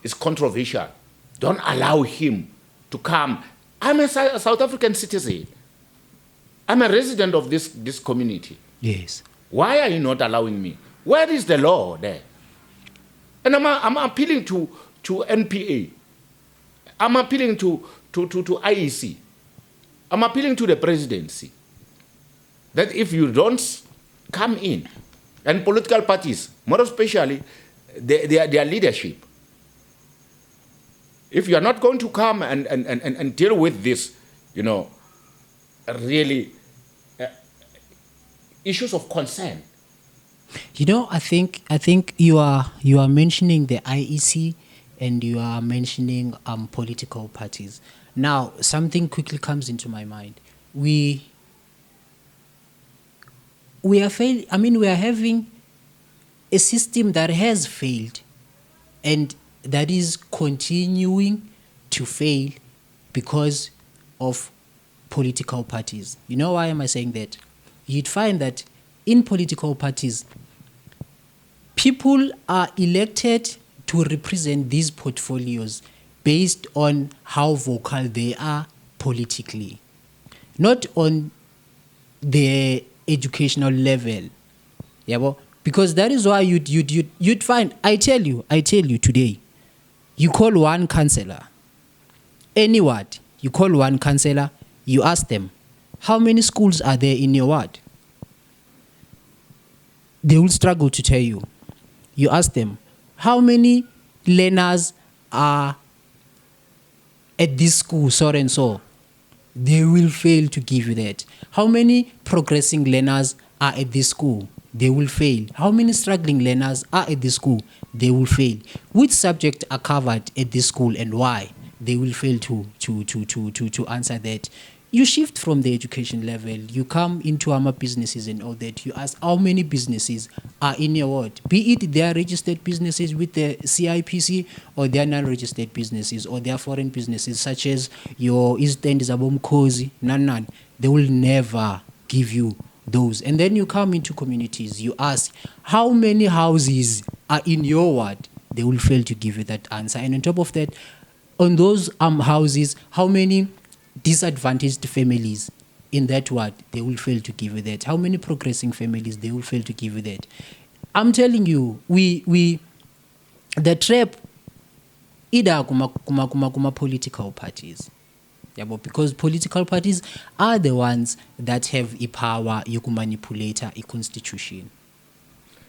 is controversial. Don't allow him to come. I'm a South African citizen. I'm a resident of this community. Yes. Why are you not allowing me? Where is the law there? And I'm appealing to NPA. I'm appealing to IEC. I'm appealing to the presidency that if you don't come in, and political parties, more especially their leadership, if you are not going to come and deal with this, really issues of concern. I think you are mentioning the IEC and you are mentioning political parties. Now, something quickly comes into my mind. We are having a system that has failed and that is continuing to fail because of political parties. You know why am I saying that? You'd find that in political parties, people are elected to represent these portfolios based on how vocal they are politically, not on their educational level. Yeah, because that is why you'd find, I tell you today, you call one councillor, any ward, you call one councillor, you ask them, how many schools are there in your ward? They will struggle to tell you. You ask them, how many learners are at this school, so and so? They will fail to give you that. How many progressing learners are at this school? They will fail. How many struggling learners are at this school? They will fail. Which subjects are covered at this school and why? They will fail to answer that. You shift from the education level, you come into our businesses and all that. You ask how many businesses are in your ward, be it they are registered businesses with the CIPC or they are non-registered businesses or they are foreign businesses such as your East End Zabomkozi, none. They will never give you those. And then you come into communities, you ask how many houses are in your ward. They will fail to give you that answer. And on top of that, on those houses, how many disadvantaged families in that ward, they will fail to give you that. How many progressing families, they will fail to give you that. I'm telling you, we the trap either kuma political parties. Yeah, but because political parties are the ones that have a power you can manipulate a constitution.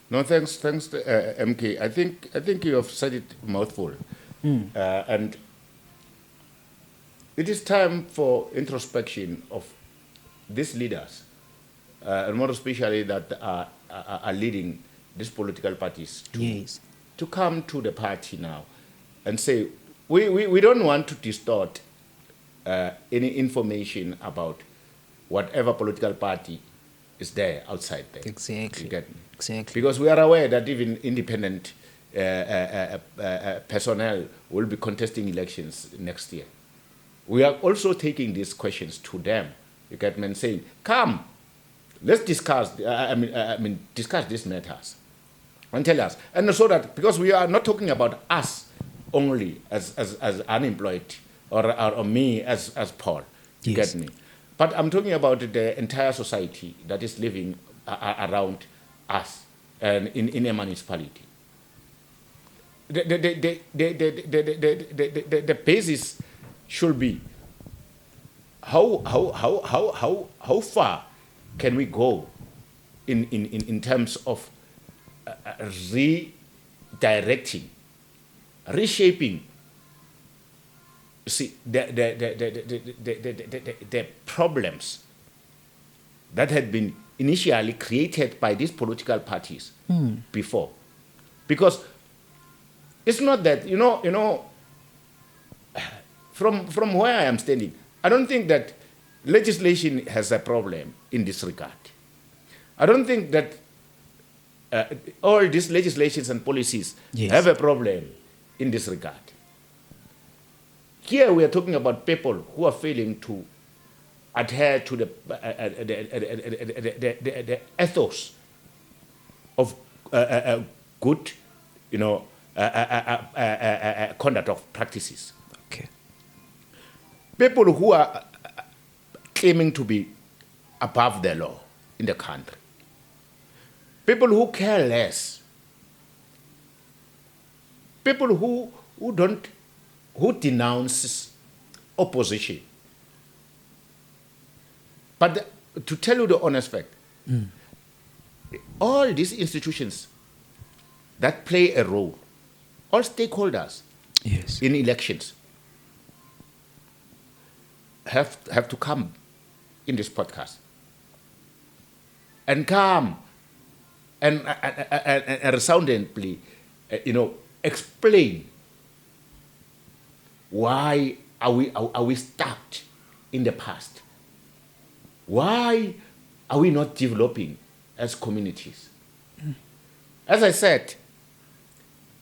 No, thanks, MK. I think you have said it mouthful, and it is time for introspection of these leaders, and more especially that are leading these political parties to come to the party now and say, we don't want to distort any information about whatever political party is there outside there. Exactly. You get me? Exactly. Because we are aware that even independent personnel will be contesting elections next year. We are also taking these questions to them. You get me? And saying, come, let's discuss. Discuss these matters, and tell us. And so that because we are not talking about us only as unemployed or me as Paul. You get me? But I'm talking about the entire society that is living around us and in a municipality. The basis should be how far can we go in terms of redirecting, reshaping. See the problems that had been initially created by these political parties before, because It's not that, from where I am standing, I don't think that legislation has a problem in this regard. I don't think that all these legislations and policies have a problem in this regard. Here we are talking about people who are failing to adhere to the ethos of good, conduct of practices. Okay. People who are claiming to be above the law in the country. People who care less. People who denounce opposition. But to tell you the honest fact, all these institutions that play a role, all stakeholders in elections, have to come in this podcast and come and resoundingly, explain why are we stuck in the past. Why are we not developing as communities? As I said,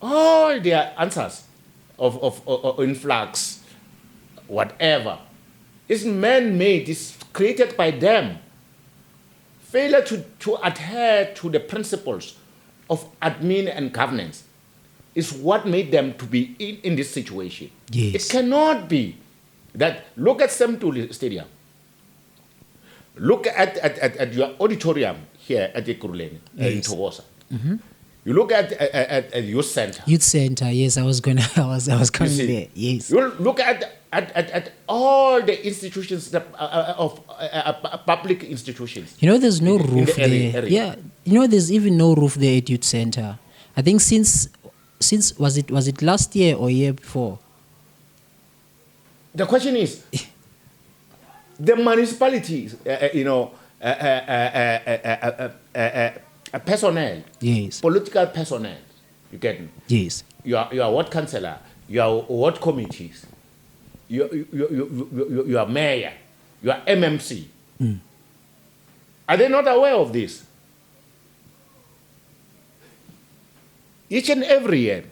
all their answers of influx, whatever, is man-made, is created by them. Failure to adhere to the principles of admin and governance is what made them to be in this situation. Yes. It cannot be that, look at Semtuli Stadium. Look at your auditorium here at Ekurhuleni in Thokoza. Mm-hmm. You look at youth center. Youth center, yes, I was coming there. Yes. You look at all the institutions of public institutions. There's no roof there. Area. Yeah, there's even no roof there at youth center. I think since was it last year or year before? The question is, the municipalities, personnel, yes, political personnel, you get me? Yes. Your ward councillor, your ward committees, your mayor, your MMC. Are they not aware of this? Each and every year,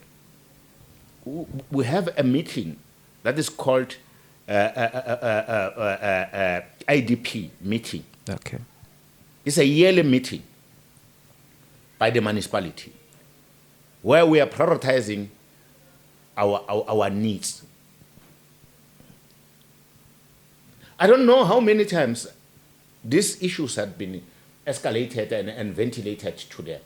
we have a meeting that is called IDP meeting. Okay. It's a yearly meeting by the municipality where we are prioritizing our needs. I don't know how many times these issues have been escalated and ventilated to them.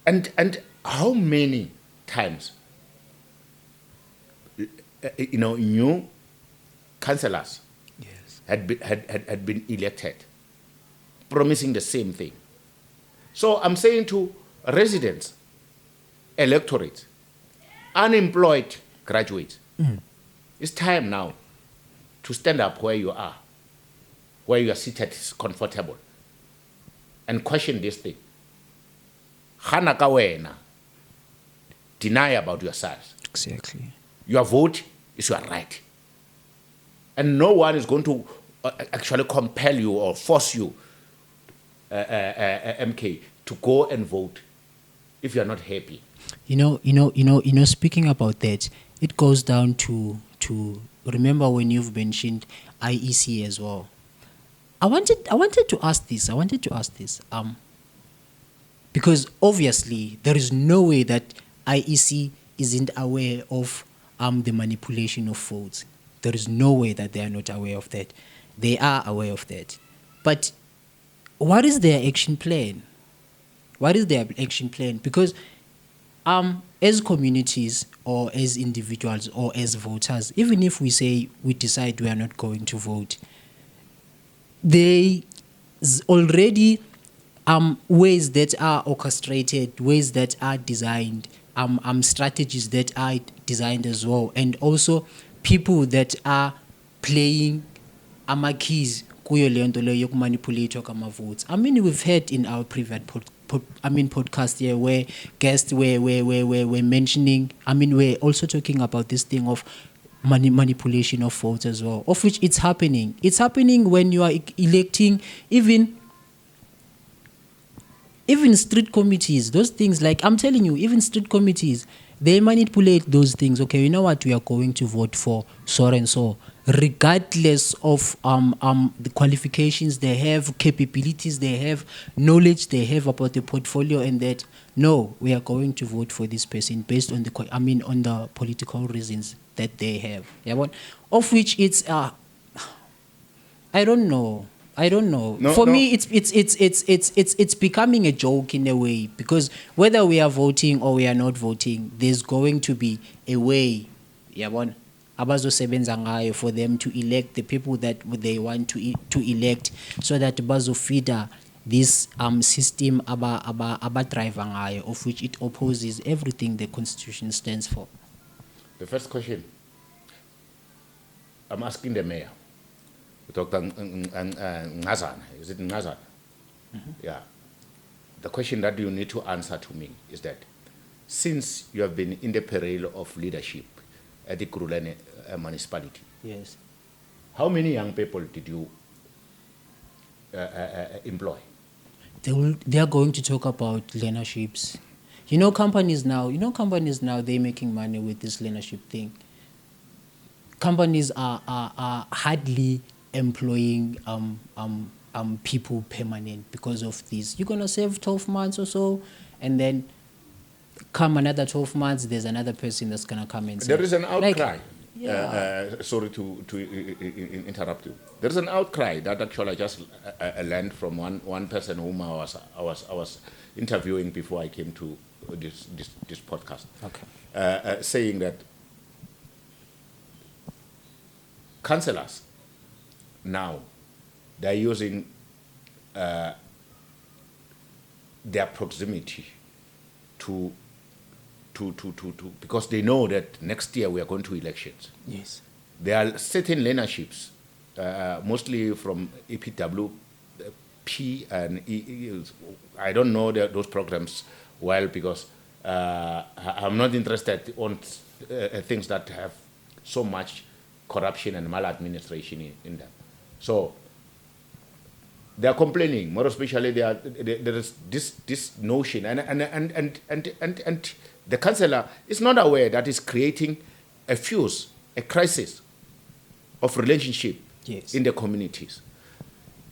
And how many times new councillors had been elected, promising the same thing. So I'm saying to residents, electorate, unemployed graduates, it's time now to stand up where you are seated is comfortable, and question this thing. Hana ka wena, deny about yourselves. Exactly. Your vote is your right. And no one is going to actually compel you or force you, MK, to go and vote if you're not happy. Speaking about that, it goes down to remember when you've mentioned IEC as well. I wanted to ask this. Because obviously there is no way that IEC isn't aware of the manipulation of votes. There is no way that they are not aware of that. They are aware of that. But what is their action plan? Because as communities or as individuals or as voters, even if we say we decide we are not going to vote, they already ways that are orchestrated, ways that are designed, strategies that are designed as well, and also people that are playing keys kuyo le nto leyo yokumanipulate kwama votes. I mean, we've heard in our previous podcast here where guests were mentioning. We're also talking about this thing of manipulation of votes as well, of which it's happening. It's happening when you are electing even street committees, those things. Like, I'm telling you, even street committees, they manipulate those things. Okay, you know what, we are going to vote for so and so, regardless of the qualifications they have, capabilities they have, knowledge they have about the portfolio, and that, no, we are going to vote for this person based on on the political reasons that they have. Yeah, but of which it's I don't know. For me, it's becoming a joke in a way, because whether we are voting or we are not voting, there's going to be a way, yabona, abazosebenza ngayo for them to elect the people that they want to elect, so that bazofeeder this system driver ngayo, of which it opposes everything the constitution stands for. The first question I'm asking the mayor, Dr. Ngazana, is it Ngazana? Mm-hmm. Yeah. The question that you need to answer to me is that, since you have been in the peril of leadership at the Kurulane municipality, yes, how many young people did you employ? They are going to talk about learnerships. Companies now, they're making money with this learnership thing. Companies are hardly employing people permanent because of this. You're gonna save 12 months or so, and then come another 12 months, there's another person that's gonna come in. There is an outcry. Sorry to interrupt you. There is an outcry that actually I just learned from one person whom I was interviewing before I came to this podcast. Okay. Saying that councillors now, they're using their proximity to because they know that next year we are going to elections. Yes. There are certain learnerships, mostly from EPW, P and E. I don't know those programs well, because I'm not interested on things that have so much corruption and maladministration in them. So they are complaining, more especially there is this notion, and the councillor is not aware that is creating a crisis of relationship. Yes. In the communities.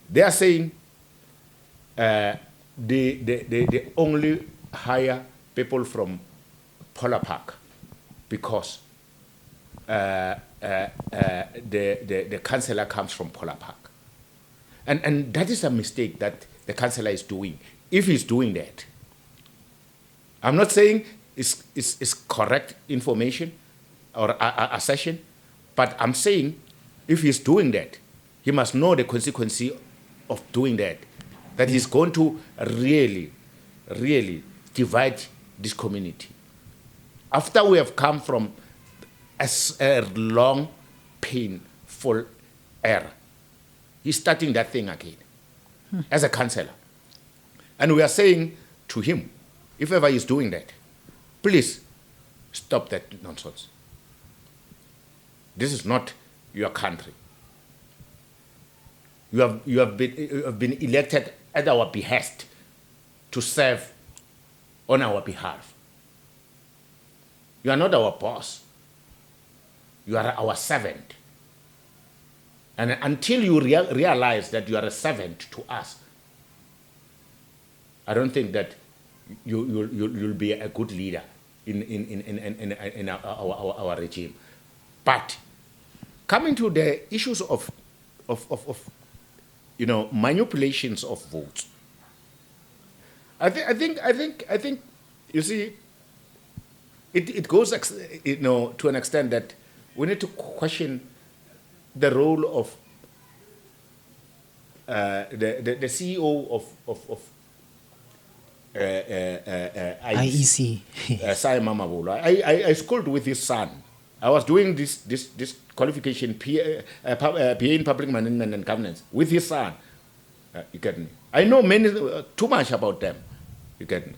They are saying they only hire people from Polar Park because the councillor comes from Polar Park. And that is a mistake that the councillor is doing, if he's doing that. I'm not saying it's correct information or assertion, but I'm saying if he's doing that, he must know the consequence of doing that, that he's going to really, really divide this community. After we have come from a long, painful era, he's starting that thing again as a councillor. And we are saying to him, if ever he's doing that, please stop that nonsense. This is not your country. You have been elected at our behest to serve on our behalf. You are not our boss. You are our servant. And until you realize that you are a servant to us, I don't think that you'll be a good leader in our regime. But coming to the issues of manipulations of votes, I think you see, it goes to an extent that we need to question the role of the CEO of IEC. Simon Mabolo. I schooled with his son. I was doing this qualification, PA in Public Management and Governance, with his son. You get me? I know too much about them. You get me?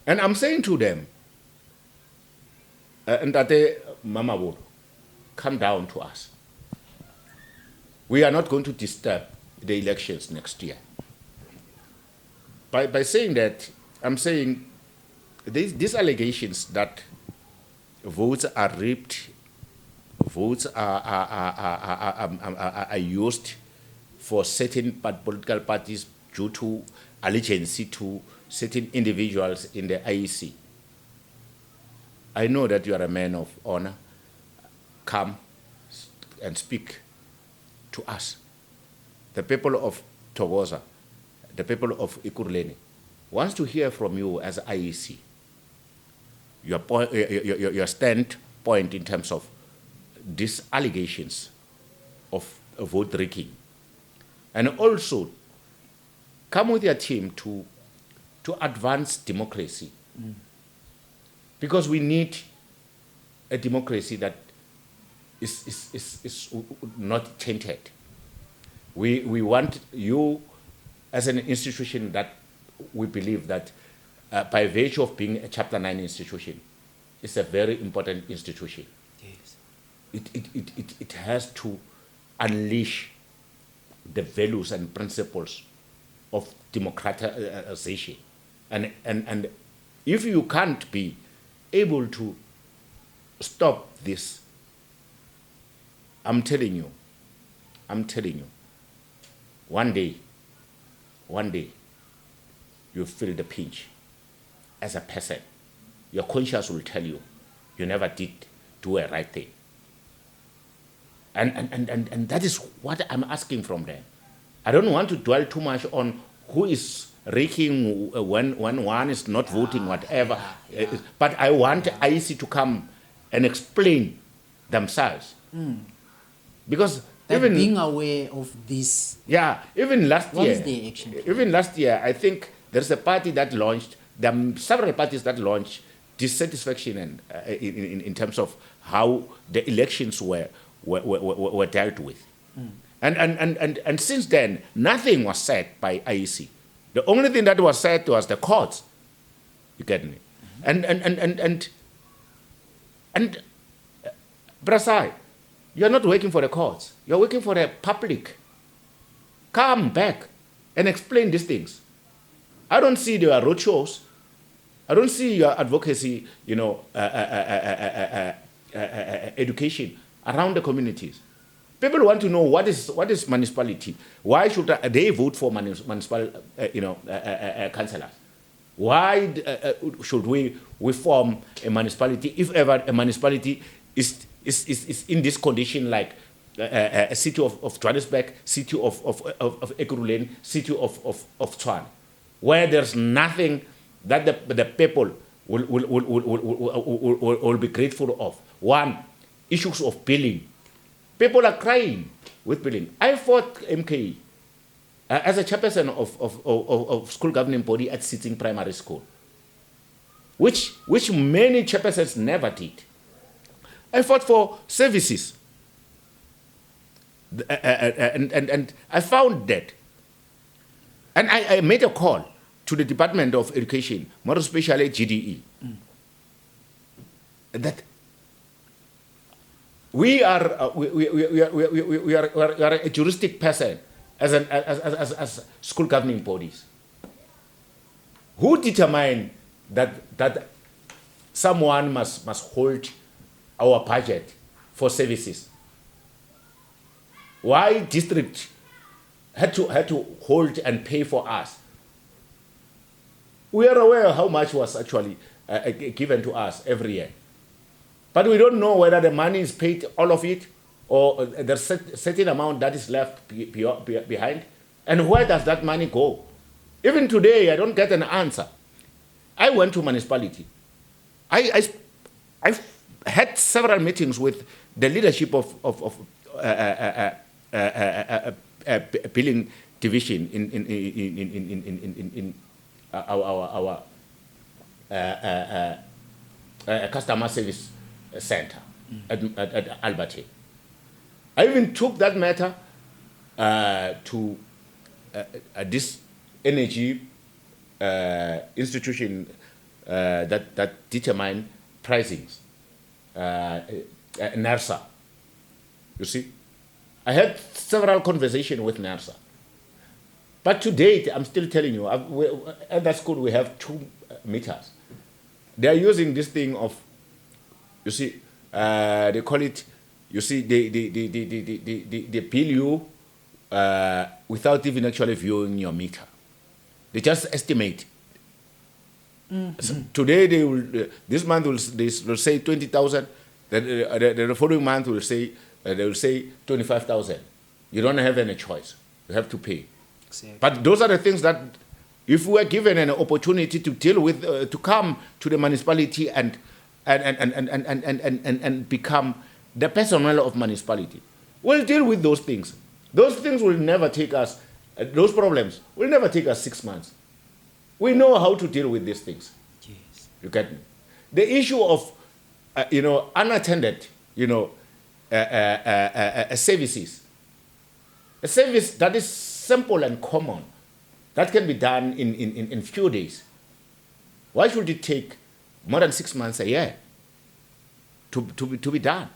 And I'm saying to them, Ntate Mama Bolo, come down to us. We are not going to disturb the elections next year. By saying that, I'm saying these allegations that votes are rigged, votes are used for certain political parties due to allegiance to certain individuals in the IEC. I know that you are a man of honor. Come and speak to us. The people of Togoza, the people of Ikuruleni, wants to hear from you as IEC, your standpoint in terms of these allegations of vote rigging. And also, come with your team to advance democracy. Because we need a democracy that is not tainted. We want you as an institution that we believe that by virtue of being a Chapter 9 institution, it's a very important institution. Yes. It has to unleash the values and principles of democratization. And if you can't be able to stop this, I'm telling you, one day, you feel the pinch as a person. Your conscience will tell you, you never did do a right thing. And that is what I'm asking from them. I don't want to dwell too much on who is raking when one is not voting, whatever. But I want IEC to come and explain themselves. Because That even being aware of this, even last what year, is the action plan? even last year, I think there's a party that launched. There are several parties that launched dissatisfaction and in terms of how the elections were dealt with. And since then, nothing was said by IEC. The only thing that was said was the courts. You get me? And Brasai, you're not working for the courts. You're working for the public. Come back and explain these things. I don't see your roadshows. I don't see your advocacy, education around the communities. People want to know what is municipality. Why should they vote for municipal, councillors? Why should we form a municipality if ever a municipality is in this condition, like a city of Johannesburg, city of Ekurhuleni, city of Tshwane, where there's nothing that the people will be grateful of. One, issues of billing. People are crying with billing. I fought MK as a chairperson of school governing body at Sitting Primary School, which many chairpersons never did. I fought for services. And I found that. And I made a call to the Department of Education, more especially GDE, that we are a juristic person as school governing bodies. Who determine that someone must hold our budget for services? Why district had to hold and pay for us? We are aware how much was actually given to us every year. But we don't know whether the money is paid, all of it, or there's a certain amount that is left behind. And where does that money go? Even today, I don't get an answer. I went to municipality. I had several meetings with the leadership of billing division in our customer service center at Albert. I even took that matter to this energy institution that determine pricings, NERSA. You see, I had several conversations with NERSA. But to date, I'm still telling you, at that school we have 2 meters. They are using this thing of, you see, they call it, you see, they bill you without even actually viewing your meter. They just estimate. So today they will, this month they will say 20,000. The following month they will say 25,000. You don't have any choice. You have to pay. Exactly. But those are the things that, if we were given an opportunity to deal with, to come to the municipality and become the personnel of municipality, we'll deal with those things. Those things will never take us, those problems will never take us 6 months. We know how to deal with these things. Yes. You get me? The issue of, unattended, services. A service that is simple and common, that can be done in few days. Why should it take more than 6 months a year to be done?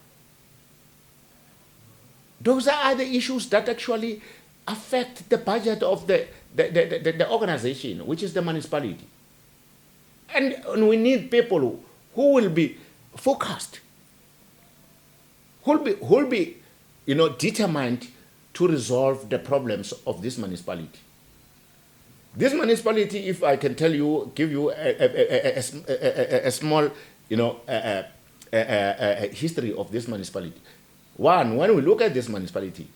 Those are the issues that actually affect the budget of the organization, which is the municipality. And we need people who will be focused, who will be determined to resolve the problems of this municipality. This municipality, if I can tell you, give you a small, history of this municipality. One, when we look at this municipality,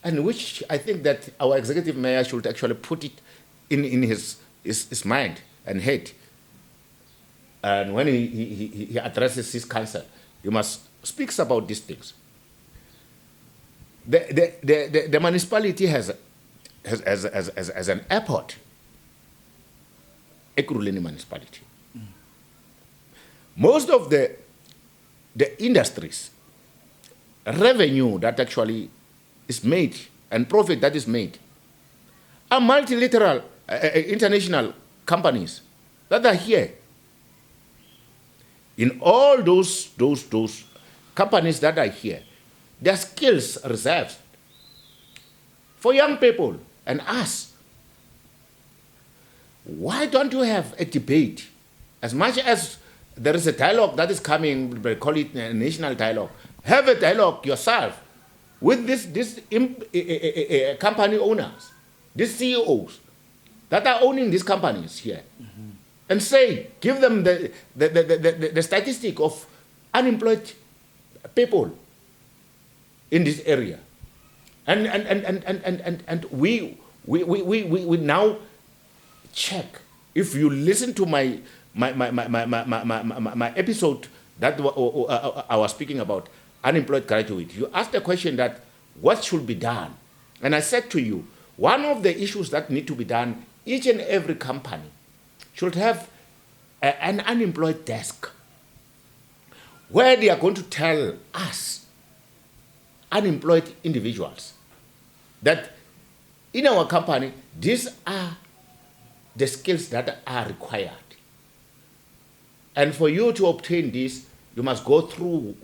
and which I think that our executive mayor should actually put it in his mind and head. And when he addresses his council, he must speak about these things. The municipality has an airport, Ekurhuleni municipality. Most of the industries, revenue that actually is made and profit that is made are multilateral international companies that are here. In all those companies that are here, their skills reserved for young people and us. Why don't you have a debate? As much as there is a dialogue that is coming, they call it a national dialogue, have a dialogue yourself with this company owners, these CEOs that are owning these companies here, and say, give them the statistic of unemployed people in this area, and we now check. If you listen to my episode that I was speaking about unemployed graduate, you asked the question that what should be done, and I said to you, one of the issues that need to be done, each and every company should have an unemployed desk where they are going to tell us, unemployed individuals, that in our company, these are the skills that are required. And for you to obtain this, you must go through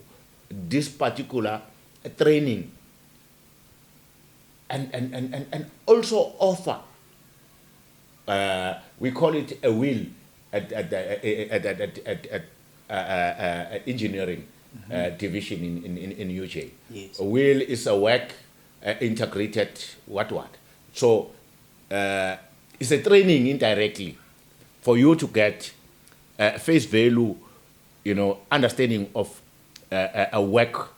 this particular training and also offer, we call it a will at engineering division in UJ. Yes. A will is a work integrated what. So it's a training indirectly for you to get face value, understanding of a work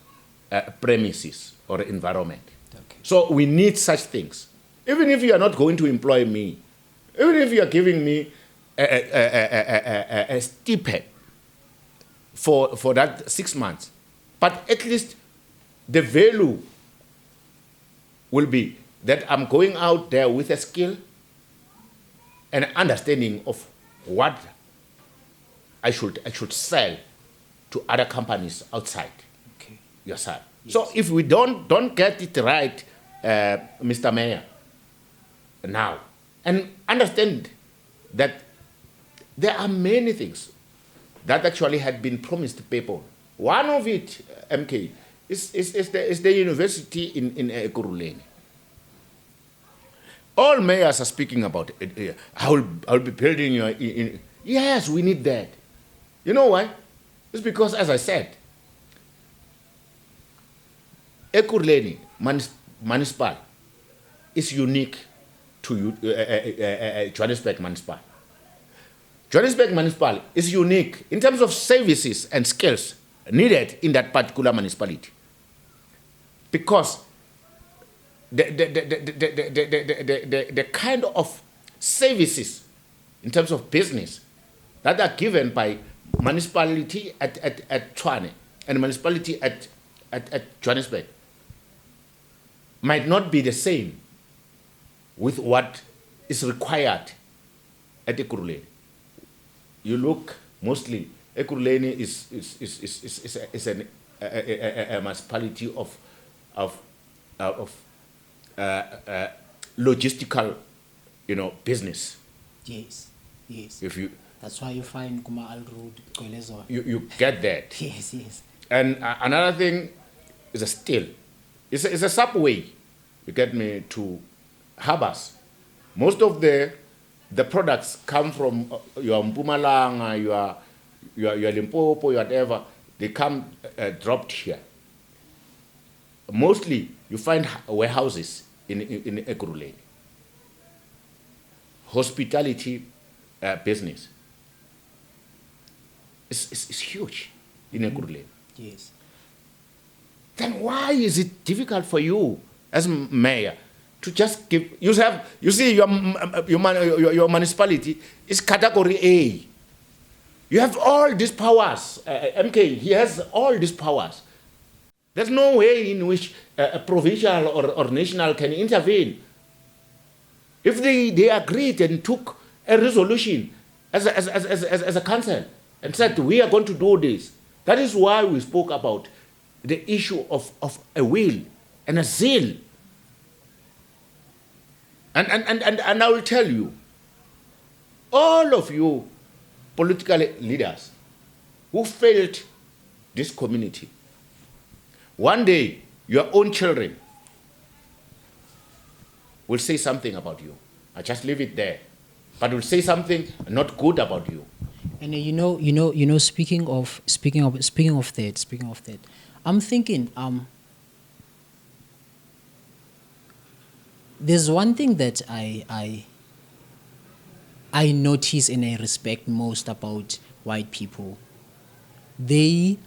premises or environment. Okay. So we need such things. Even if you are not going to employ me, even if you are giving me a stipend for that 6 months, but at least the value will be that I'm going out there with a skill and understanding of what I should sell to other companies outside your side. Yes. So if we don't get it right, Mr. Mayor, now, and understand that there are many things that actually had been promised to people. One of it, MK, is the university in Ekurhuleni. All mayors are speaking about it. I'll be building your. Yes, we need that. You know why? It's because, as I said, Ekurhuleni municipal is unique to Johannesburg municipal. Johannesburg municipal is unique in terms of services and skills needed in that particular municipality, because the kind of services in terms of business that are given by municipality at Tshwane and municipality at Johannesburg might not be the same with what is required at Ekurhuleni. You look, mostly Ekurhuleni is a municipality of logistical, business. Yes, yes. If you That's why you find Kuma Al Road, Kolezo. you get that. Yes, yes. And another thing is a still. It's a subway. You get me, to harbors. Most of the products come from your Mpumalanga, your Limpopo, your whatever. They come dropped here. Mostly, you find warehouses in Ekurhuleni. Hospitality business is huge in Ekurhuleni. Yes. Then why is it difficult for you as mayor to just give? You see, your municipality is category A. You have all these powers. MK, he has all these powers. There's no way in which a provincial or national can intervene. If they agreed and took a resolution as a council and said, we are going to do this, that is why we spoke about the issue of a will and a zeal. And I will tell you, all of you political leaders who failed this community, one day your own children will say something about you. I just leave it there. But will say something not good about you. And speaking of that, I'm thinking there's one thing that I notice and I respect most about white people. They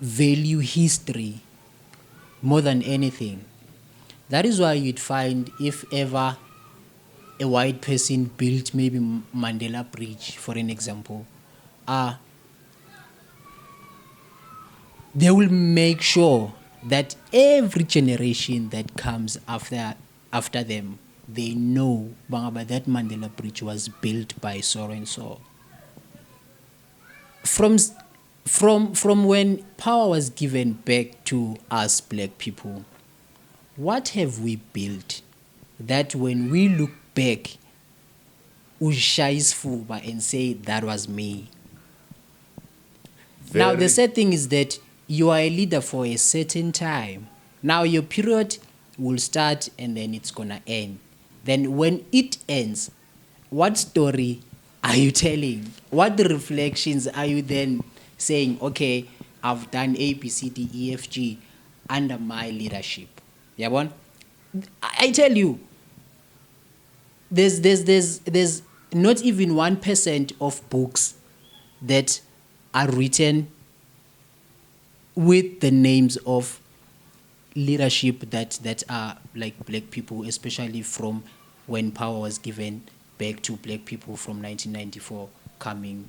value history more than anything. That is why you'd find, if ever a white person built maybe Mandela Bridge, for an example, they will make sure that every generation that comes after them, they know that Mandela Bridge was built by so and so. From when power was given back to us black people, what have we built that when we look back, we shais fuba and say that was me? Now the sad thing is that you are a leader for a certain time. Now your period will start and then it's gonna end. Then when it ends, what story are you telling? What reflections are you then saying, okay, I've done A, B, C, D, E, F, G under my leadership? Yeah, I tell you, there's not even 1% of books that are written with the names of leadership that are like black people, especially from when power was given back to black people from 1994 coming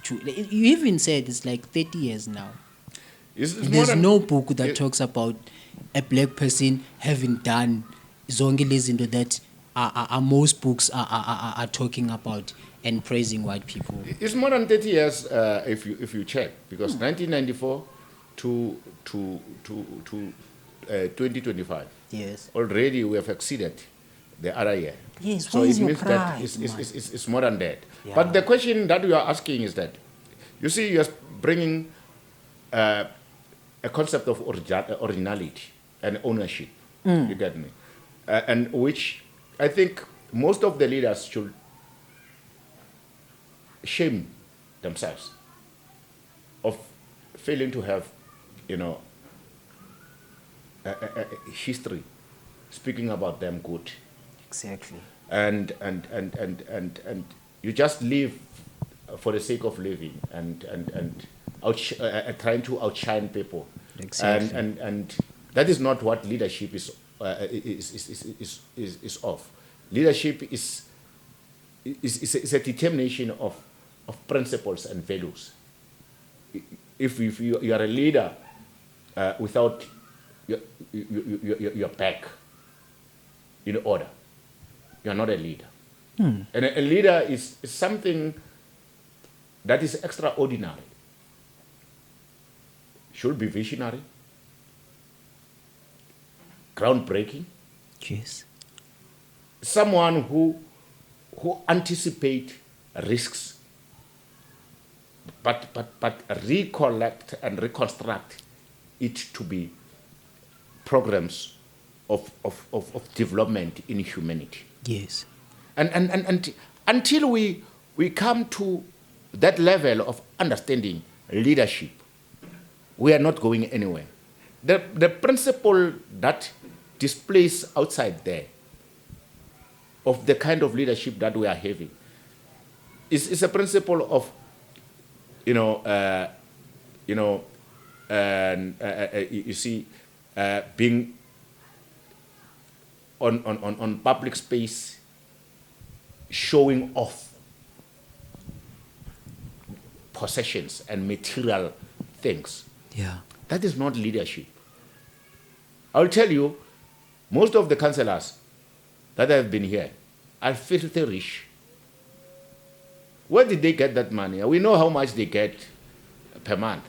to. You even said it's like 30 years now. There's no book that talks about a black person having done zonke lezinto that most books are talking about and praising white people. It's more than 30 years if you check, because 1994 to 2025. Yes. Already we have exceeded the other year. Yes, So where is it your means that pride, it's more than that. Yeah. But the question that you are asking is that, you see, you're bringing a concept of originality and ownership. You get me? And which I think most of the leaders should shame themselves of failing to have, you know, a history speaking about them good. Exactly. And you just live for the sake of living and trying to outshine people. Exactly. And that is not what leadership is of. Leadership is a determination of principles and values. If you are a leader without your back in order, you are not a leader. And a leader is something that is extraordinary. Should be visionary, groundbreaking, Yes. someone who anticipate risks, but recollect and reconstruct it to be programs of development in humanity. Yes. And until we come to that level of understanding leadership, we are not going anywhere. The principle that displays outside there of the kind of leadership that we are having is a principle of, you see, being on public space, showing off possessions and material things. Yeah. That is not leadership. I'll tell you, most of the councillors that have been here are filthy rich. Where did they get that money? We know how much they get per month.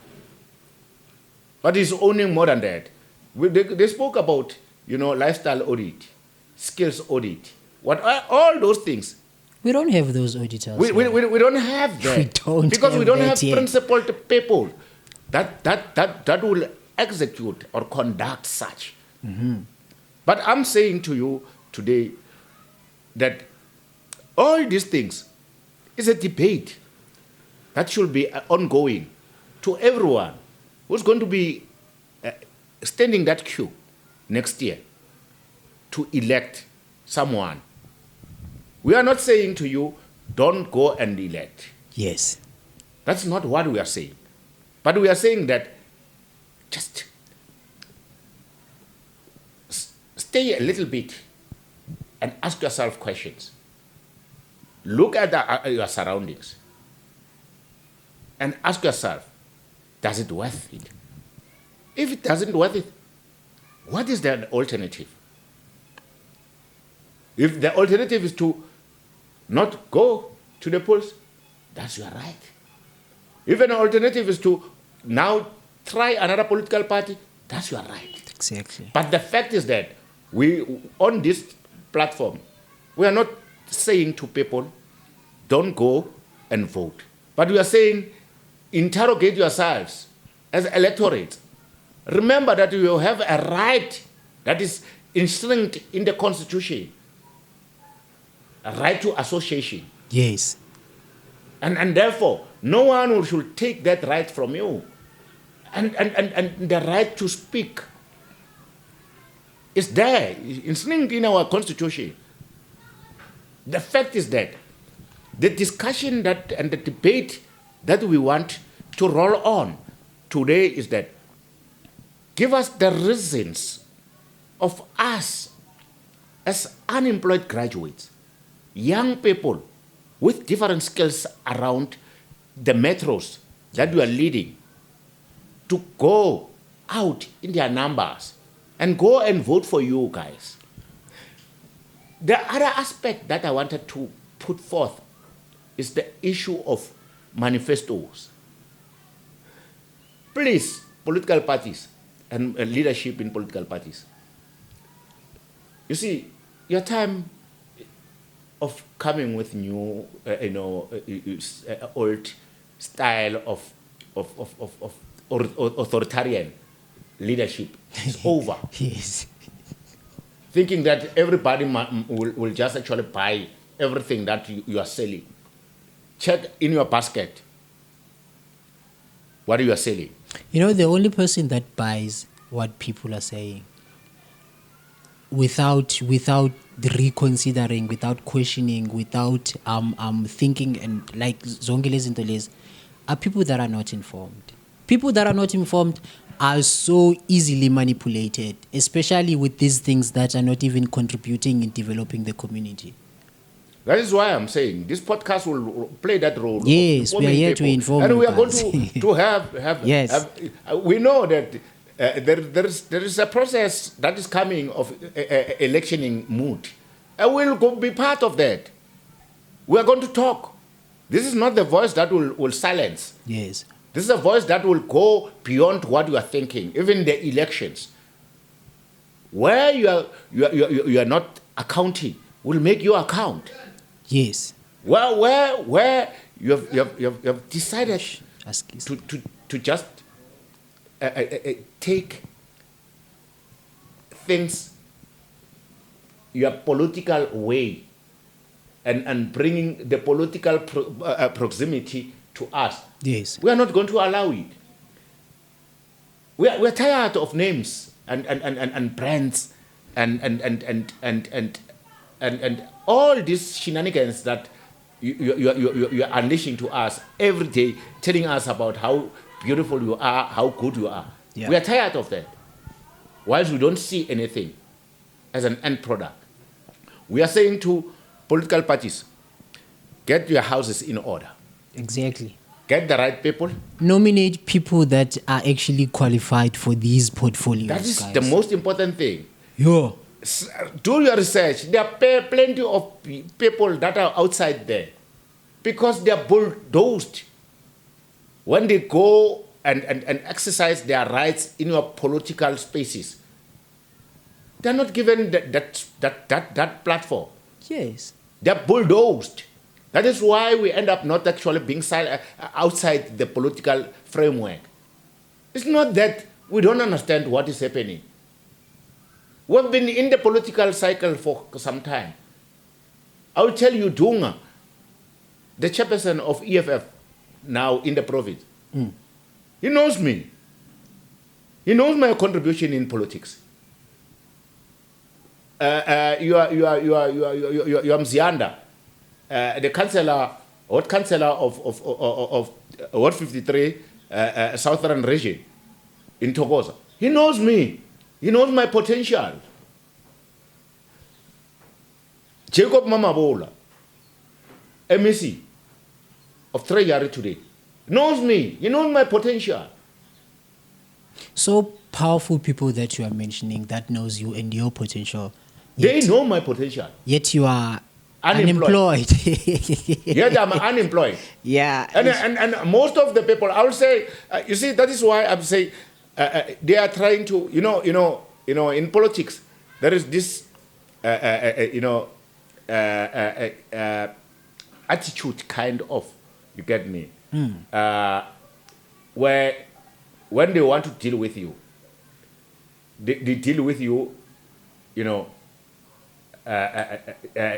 But it's owning more than that. They spoke about, lifestyle audit, skills audit, all those things. We don't have those auditors. We don't have that. We don't because we have don't that have yet. principled people that will execute or conduct such. But I'm saying to you today that all these things is a debate that should be ongoing to everyone who's going to be standing that queue next year to elect someone. We are not saying to you, don't go and elect. Yes. That's not what we are saying. But we are saying that just stay a little bit and ask yourself questions. Look at your surroundings and ask yourself, does it worth it? If it doesn't worth it, what is the alternative? If the alternative is to not go to the polls, that's your right. If an alternative is to now try another political party, that's your right. Exactly. But the fact is that we, on this platform, we are not saying to people, don't go and vote. But we are saying, interrogate yourselves as electorate. Remember that you have a right that is enshrined in the Constitution, a right to association. Yes. And therefore, no one should take that right from you. And the right to speak is there, enshrined in our Constitution. The fact is that the discussion and the debate that we want to roll on today is that give us the reasons of us as unemployed graduates, young people with different skills around the metros that we are leading, to go out in their numbers and go and vote for you guys. The other aspect that I wanted to put forth is the issue of manifestos. Please, political parties and leadership in political parties, you see, your time of coming with new, old style of authoritarian leadership is over. Yes. Thinking that everybody will just actually buy everything that you are selling. Check in your basket what you are selling. You know, the only person that buys what people are saying without reconsidering, without questioning, without thinking, and like zonke lezi zinto lezi, are people that are not informed. People that are not informed are so easily manipulated, especially with these things that are not even contributing in developing the community. That is why I'm saying this podcast will play that role. Yes, we are here to inform and you we are going guys. to have. Yes. We know that there is a process that is coming of electioning mood, and we'll be part of that. We are going to talk. This is not the voice that will silence. Yes. This is a voice that will go beyond what you are thinking, even the elections. Where you are not accounting, will make you account. Yes. Where you have decided to just take things your political way and bringing the political proximity to us. Yes. We are not going to allow it. We're tired of names and brands and all these shenanigans that you are unleashing to us every day, telling us about how beautiful you are, how good you are. Yeah. We are tired of that. Whilst we don't see anything as an end product. We are saying to political parties, get your houses in order. Exactly. Get the right people. Nominate people that are actually qualified for these portfolios. That is guys. the most important thing. Yeah. Do your research. There are plenty of people that are outside there because they are bulldozed. When they go and exercise their rights in your political spaces, they are not given that platform. Yes. They are bulldozed. That is why we end up not actually being outside the political framework. It's not that we don't understand what is happening. We've been in the political cycle for some time. I will tell you, Dunga, the chairperson of EFF now in the province, he knows me. He knows my contribution in politics. You are Mzianda, the councillor, of Ward 53, Southern Region in Thokoza. He knows me. He knows my potential. Jacob Mamabola, MEC of Treasury today, knows me. He knows my potential. So powerful people that you are mentioning that knows you and your potential. They know my potential. Yet you are Unemployed. unemployed. Yet I'm unemployed. Yeah. And most of the people, I will say, you see, that is why I'm saying they are trying to, in politics, there is this, attitude kind of, you get me, where when they want to deal with you, they deal with you,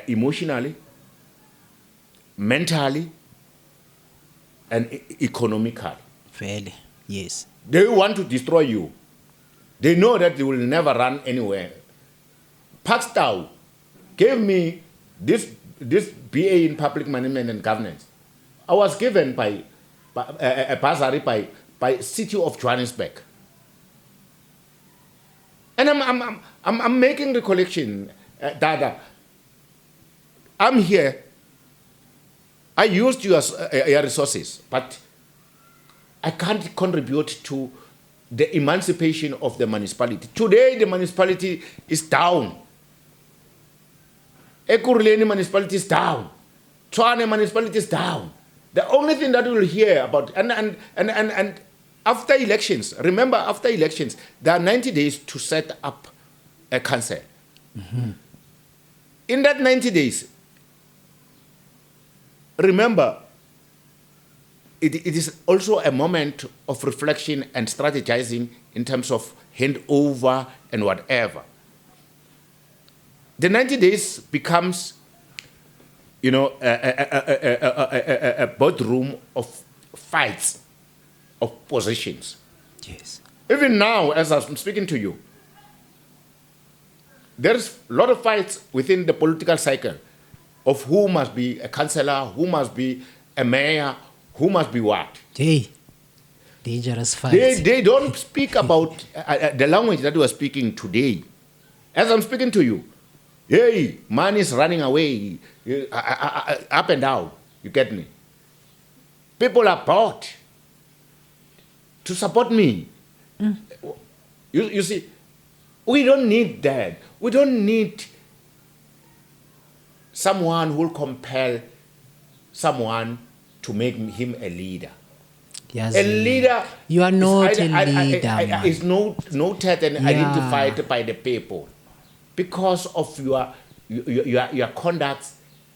emotionally, mentally, and economically. Fairly. Yes. They want to destroy you. They know that they will never run anywhere. Pakstow gave me this BA in public management and governance. I was given by a bursary by City of Johannesburg. And I'm making recollection, Dada. I'm here. I used your resources, but I can't contribute to the emancipation of the municipality. Today, the municipality is down. Ekurhuleni municipality is down. Tshwane municipality is down. The only thing that we'll hear about, and after elections, remember, after elections, there are 90 days to set up a council. Mm-hmm. In that 90 days, remember, it is also a moment of reflection and strategizing in terms of handover and whatever. The 90 days becomes, a boardroom of fights, of positions. Yes. Even now, as I'm speaking to you, there's a lot of fights within the political cycle of who must be a councillor, who must be a mayor, who must be what. Hey, dangerous fights. They don't speak about the language that we are speaking today. As I'm speaking to you, hey, money is running away, up and down. You get me? People are bought to support me. You see, we don't need that. We don't need someone who will compel someone to make him a leader. Yes. A leader. You are not a leader. Man. Is noted and identified by the people because of your conduct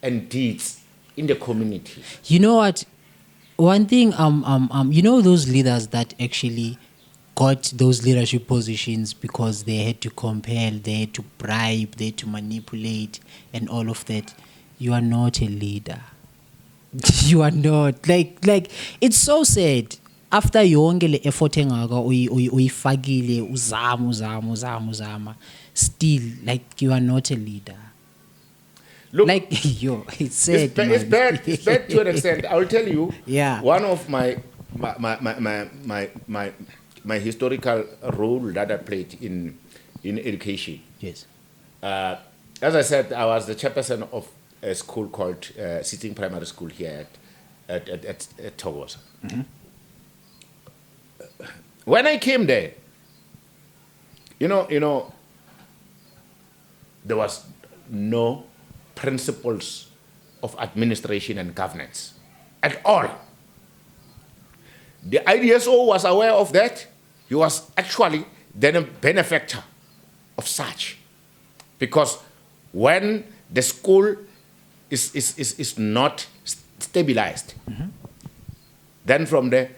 and deeds in the community. You know what? One thing, those leaders that actually got those leadership positions because they had to compel, they had to bribe, they had to manipulate, and all of that. You are not a leader. You are not. Like it's so sad. After yonke le effort engaka uyifakile uzama, still like you are not a leader. Look, like it's sad. It's bad to an extent. I will tell you. Yeah. One of my historical role that I played in education. Yes. As I said, I was the chairperson of a school called Sitting Primary School here at Thokoza. Mm-hmm. When I came there, there was no principles of administration and governance at all. The IDSO was aware of that. He was actually then a benefactor of such. Because when the school is not stabilized, mm-hmm. then from there,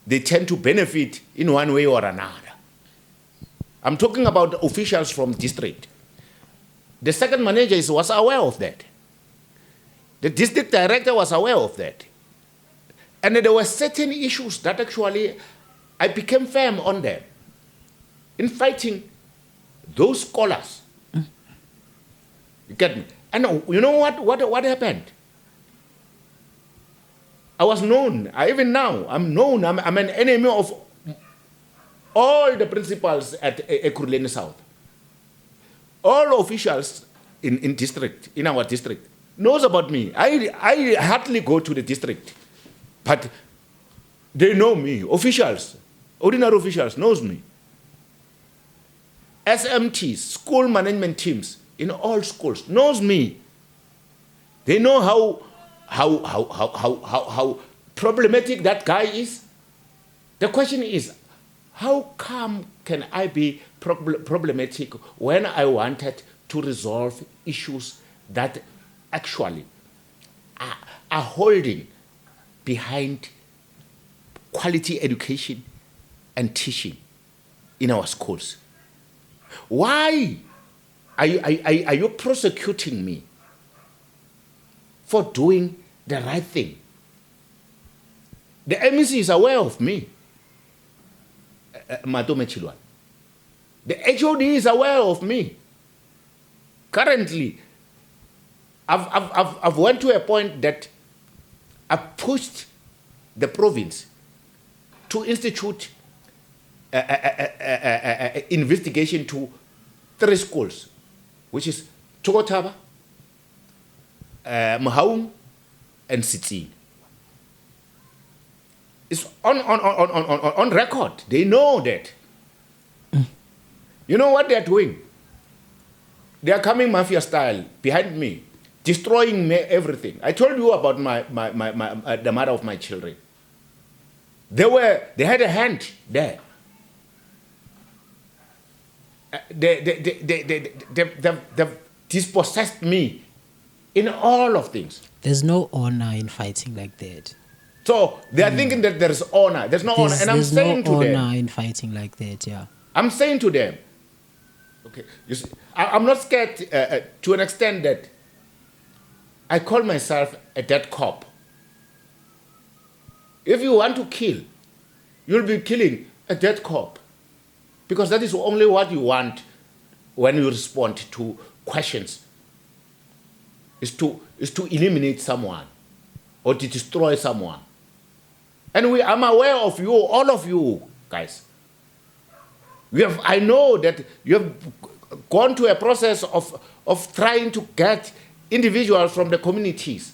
they tend to benefit in one way or another. I'm talking about officials from district. The second manager was aware of that. The district director was aware of that. And there were certain issues that actually I became firm on them in fighting those scholars. You get me? And you know what happened? I was known. Even now, I'm known. I'm an enemy of all the principals at Ekurhuleni South. All officials in our district, knows about me. I hardly go to the district, but they know me. Officials, ordinary officials, knows me. SMTs, school management teams in all schools, knows me. They know how problematic that guy is. The question is, how come can I be problematic when I wanted to resolve issues that actually are holding behind quality education and teaching in our schools? Why are you prosecuting me for doing the right thing? The MEC is aware of me. Matome Chilwan. The HOD is aware of me. Currently, I've went to a point that I've pushed the province to institute investigation to 3 schools, which is Tokotaba, Mahaung, and Sitsin. It's on record. They know that. You know what they're doing? They are coming mafia style behind me, destroying me, everything. I told you about the mother of my children. They had a hand there. They've dispossessed me in all of things. There's no honor in fighting like that. So they are thinking that there's honor. There's no honor. And I'm There's saying no to them, honor in fighting like that, yeah. I'm saying to them, okay, you see, I'm not scared to an extent that I call myself a dead cop. If you want to kill, you'll be killing a dead cop. Because that is only what you want when you respond to questions, is to eliminate someone or to destroy someone. And I'm aware of you, all of you guys. I know that you have gone to a process of trying to get individuals from the communities,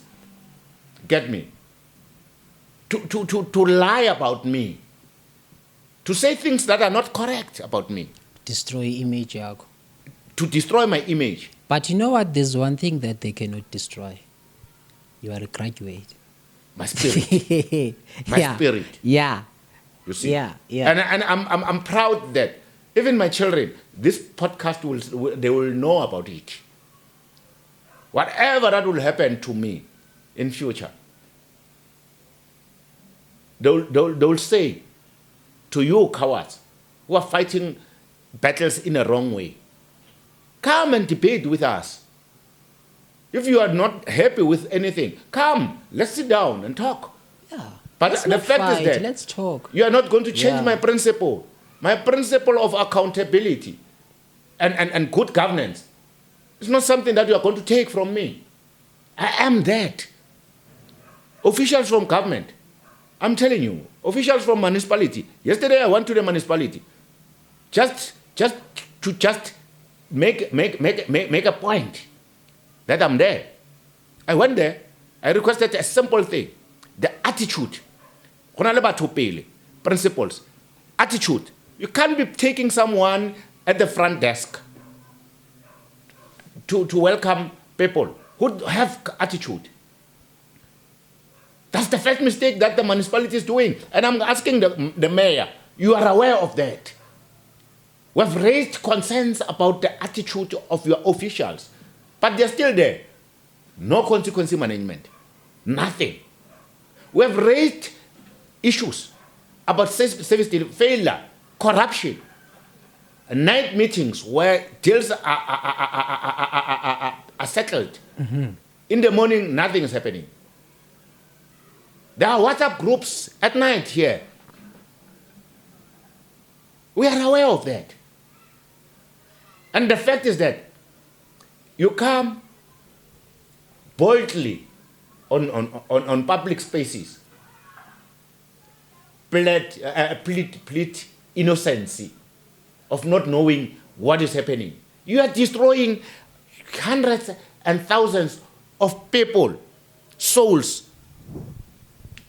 get me, to lie about me, to say things that are not correct about me, Destroy image yakho. to destroy my image. But you know what? There's one thing that they cannot destroy. You are a graduate. My spirit. My Yeah. spirit. Yeah. You see? Yeah, yeah. And I'm proud that even my children, this podcast they will know about it. Whatever that will happen to me in future, they'll say to you cowards who are fighting battles in a wrong way, come and debate with us. If you are not happy with anything, come, let's sit down and talk. Yeah. But Let's the not fact fight. is that Let's talk. you are not going to change Yeah. my principle of accountability and good governance. It's not something that you are going to take from me. I am that. Officials from government, I'm telling you, officials from municipality. Yesterday I went to the municipality just to make a point that I'm there. I went there. I requested a simple thing, the attitude. Go na le batho pele, principles, attitude. You can't be taking someone at the front desk to welcome people who have attitude. That's the first mistake that the municipality is doing. And I'm asking the mayor, you are aware of that. We've raised concerns about the attitude of your officials, but they're still there. No consequence management, nothing. We've raised issues about service failure, corruption, night meetings where deals are settled. Mm-hmm. In the morning, nothing is happening. There are WhatsApp groups at night here. We are aware of that. And the fact is that you come boldly on public spaces, plead innocency of not knowing what is happening. You are destroying hundreds and thousands of people, souls.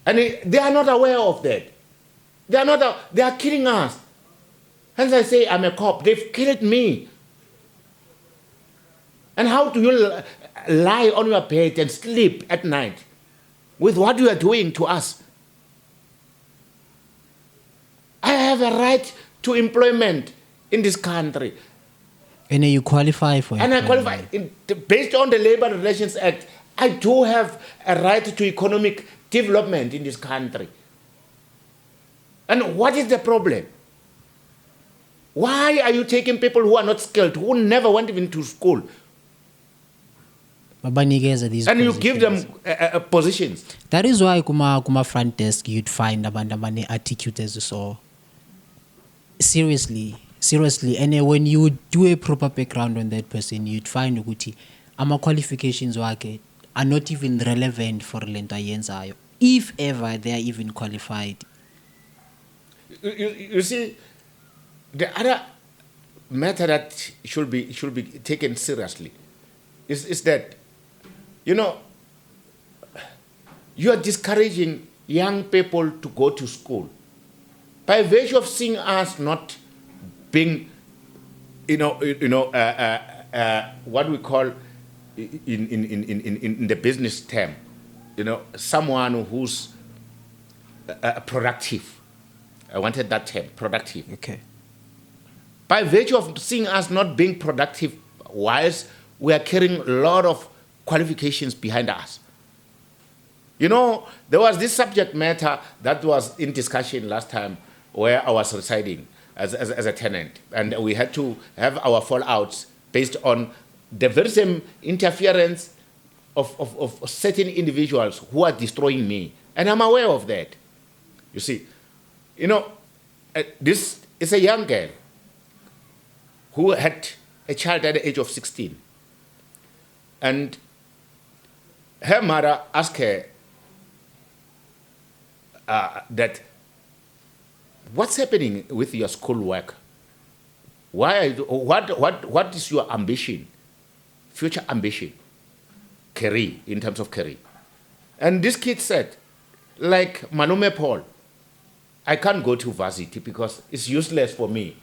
And they are not aware of that. They are killing us. Hence I say I'm a cop. They've killed me. And how do you lie on your bed and sleep at night with what you are doing to us? I have a right to employment in this country. And you qualify for it. And I qualify. Based on the Labor Relations Act, I do have a right to economic development in this country. And what is the problem? Why are you taking people who are not skilled, who never went even to school, these and you give them positions? That is why kuma front desk you'd find abantu attitude as so. Seriously. And when you do a proper background on that person, you'd find ukuthi ama qualifications wake are not even relevant for lento ayenzayo, if ever they are even qualified. You see, the other matter that should be taken seriously is that, you are discouraging young people to go to school by virtue of seeing us not being, what we call in the business term, someone who's productive. I wanted that term, productive. Okay. By virtue of seeing us not being productive, whilst we are carrying a lot of qualifications behind us. You know, there was this subject matter that was in discussion last time where I was residing as a tenant, and we had to have our fallouts based on the very same interference of certain individuals who are destroying me. And I'm aware of that. You see, you know, this is a young girl who had a child at the age of 16. And her mother asked her that, what's happening with your schoolwork? What is your ambition, future ambition, career, in terms of career? And this kid said, like Malume Paul, I can't go to varsity because it's useless for me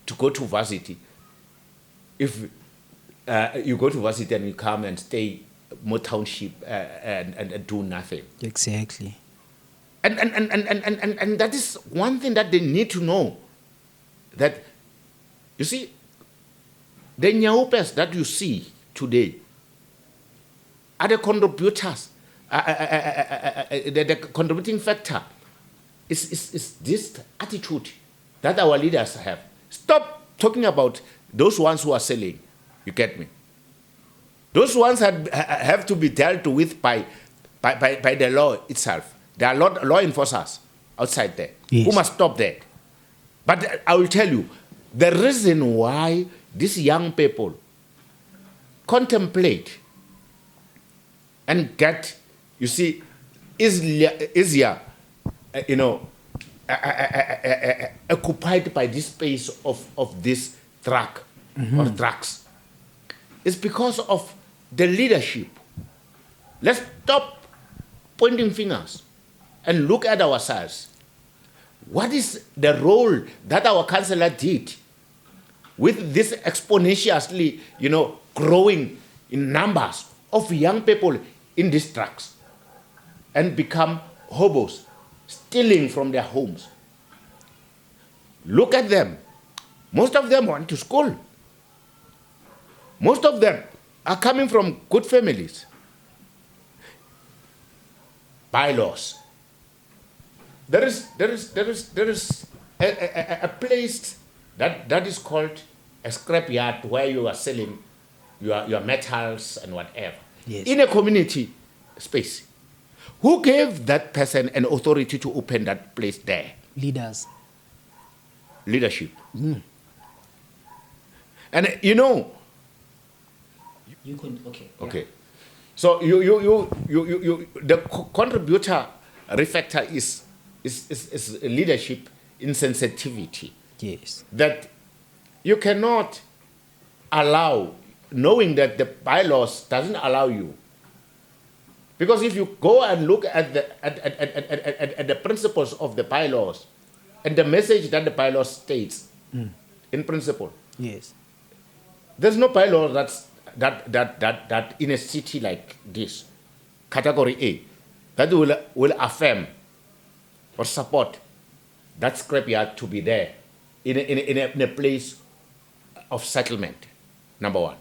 to go to varsity. If you go to varsity and you come and stay more township and do nothing. Exactly. And that is one thing that they need to know. That, you see, the Nyaupes that you see today are the contributors, the contributing factor is this attitude that our leaders have. Stop talking about those ones who are selling. You get me? Those ones have to be dealt with by the law itself. There are law enforcers outside there who must stop that. But I will tell you, the reason why these young people contemplate and get, you see, easier, occupied by this space of this drug or drugs, is because of the leadership. Let's stop pointing fingers and look at ourselves. What is the role that our councillor did with this exponentially, growing in numbers of young people in these trucks and become hobos, stealing from their homes? Look at them. Most of them went to school. Most of them are coming from good families. Bylaws. There is a place that is called a scrapyard where you are selling your metals and whatever. Yes. In a community space. Who gave that person an authority to open that place there? Leaders. Leadership. And You can, okay. okay. So the contributor refactor is leadership insensitivity. Yes. That you cannot allow, knowing that the bylaws doesn't allow you. Because if you go and look at the principles of the bylaws and the message that the bylaws states in principle, Yes. there's no bylaw that in a city like this, category A, that will affirm or support that scrapyard to be there in a place of settlement, number one.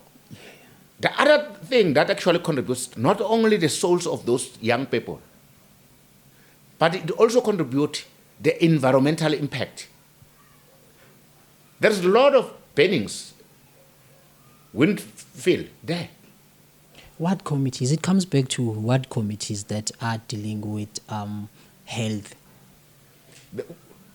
The other thing that actually contributes, not only the souls of those young people, but it also contributes the environmental impact. There's a lot of burnings, windfield there. What committees? It comes back to what committees that are dealing with health.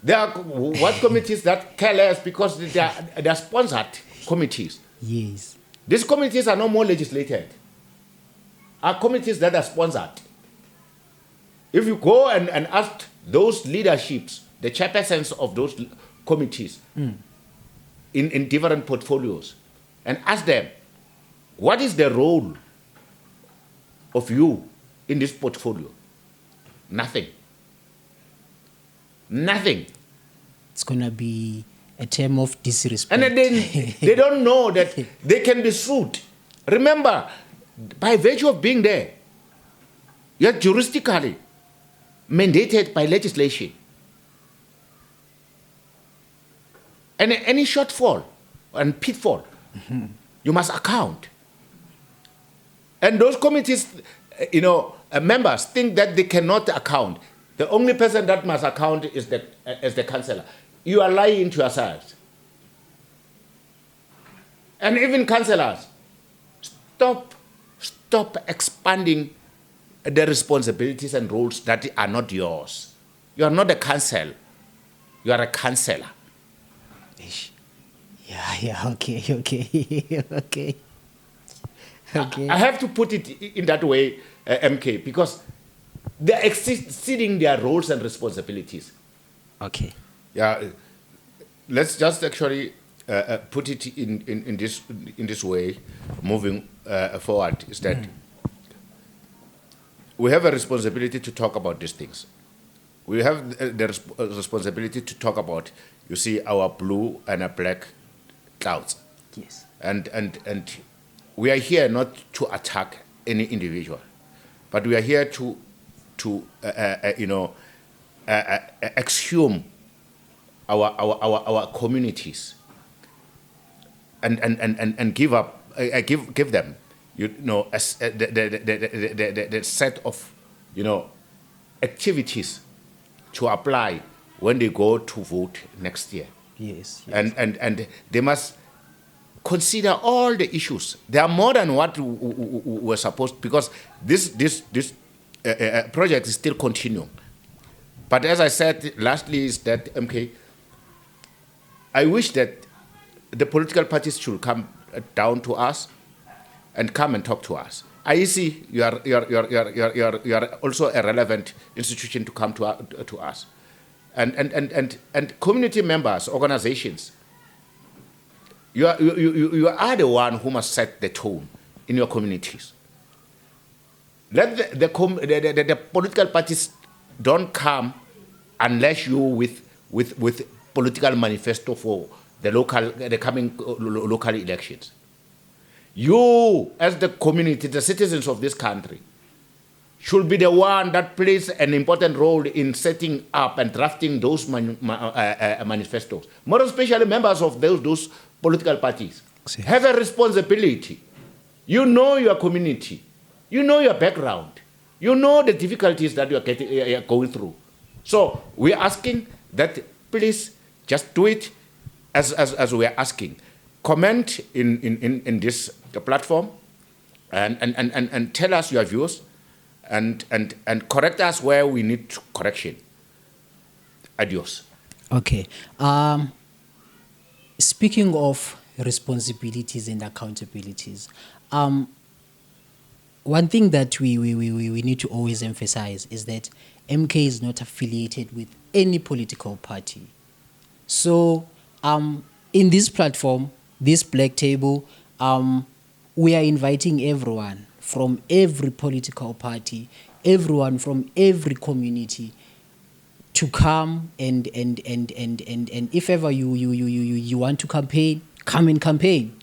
There are what committees that care less because they are sponsored committees. Yes. These committees are no more legislated. Are committees that are sponsored. If you go and ask those leaderships, the chairpersons of those committees in different portfolios, and ask them, what is the role of you in this portfolio? Nothing. Nothing. It's going to be a term of disrespect. And then they don't know that they can be sued. Remember, by virtue of being there, you're jurisdically mandated by legislation. And any shortfall and pitfall, you must account. And those committees, members think that they cannot account. The only person that must account is the councillor. You are lying to yourselves. And even councillors, stop expanding the responsibilities and roles that are not yours. You are not a council. You are a councillor. Yeah, okay. Okay. I have to put it in that way, MK, because they're exceeding their roles and responsibilities. Okay. Yeah, let's just actually put it in this way, moving forward, is that we have a responsibility to talk about these things. We have the responsibility to talk about, you see, our blue and our black clouds. Yes. And we are here not to attack any individual, but we are here to exhume our communities and give them the set of activities to apply when they go to vote next year. Yes. And they must consider all the issues. There are more than what we're supposed, because this project is still continuing. But as I said, lastly, is that MK, I wish that the political parties should come down to us and come and talk to us. IEC, you are also a relevant institution to come to us, and community members, organizations. You are the one who must set the tone in your communities. Let the political parties don't come unless you with political manifesto for the coming local elections. You, as the community, the citizens of this country, should be the one that plays an important role in setting up and drafting those manifestos. More especially members of those political parties have a responsibility. You know your community. You know your background. You know the difficulties that you are going through. So we're asking that please just do it as we are asking. Comment in this platform and tell us your views and correct us where we need correction. Adios. Okay. Speaking of responsibilities and accountabilities, one thing that we need to always emphasize is that MK is not affiliated with any political party. So in this platform, this black table, we are inviting everyone from every political party, everyone from every community to come and if ever you want to campaign, come and campaign.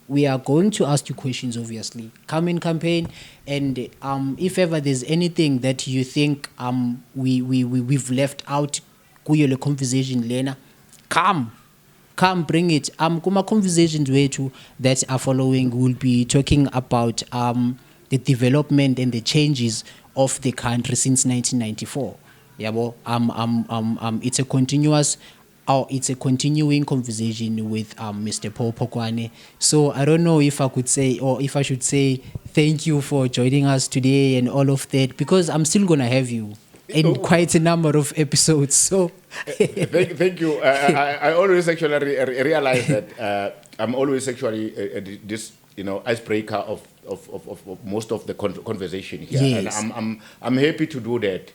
We are going to ask you questions, obviously. Come and campaign, and if ever there's anything that you think we've left out kuyo le conversation lena, come bring it. Kuma conversations wethu that are following, we'll be talking about the development and the changes of the country since 1994. Yabo, it's a continuous, or it's a continuing conversation with Mr. Phokwane. So I don't know if I could say, or if I should say, thank you for joining us today and all of that, because I'm still gonna have you in quite a number of episodes. So thank you. I always actually realize that I'm always actually this icebreaker of most of the conversation here. Yes. And I'm happy to do that.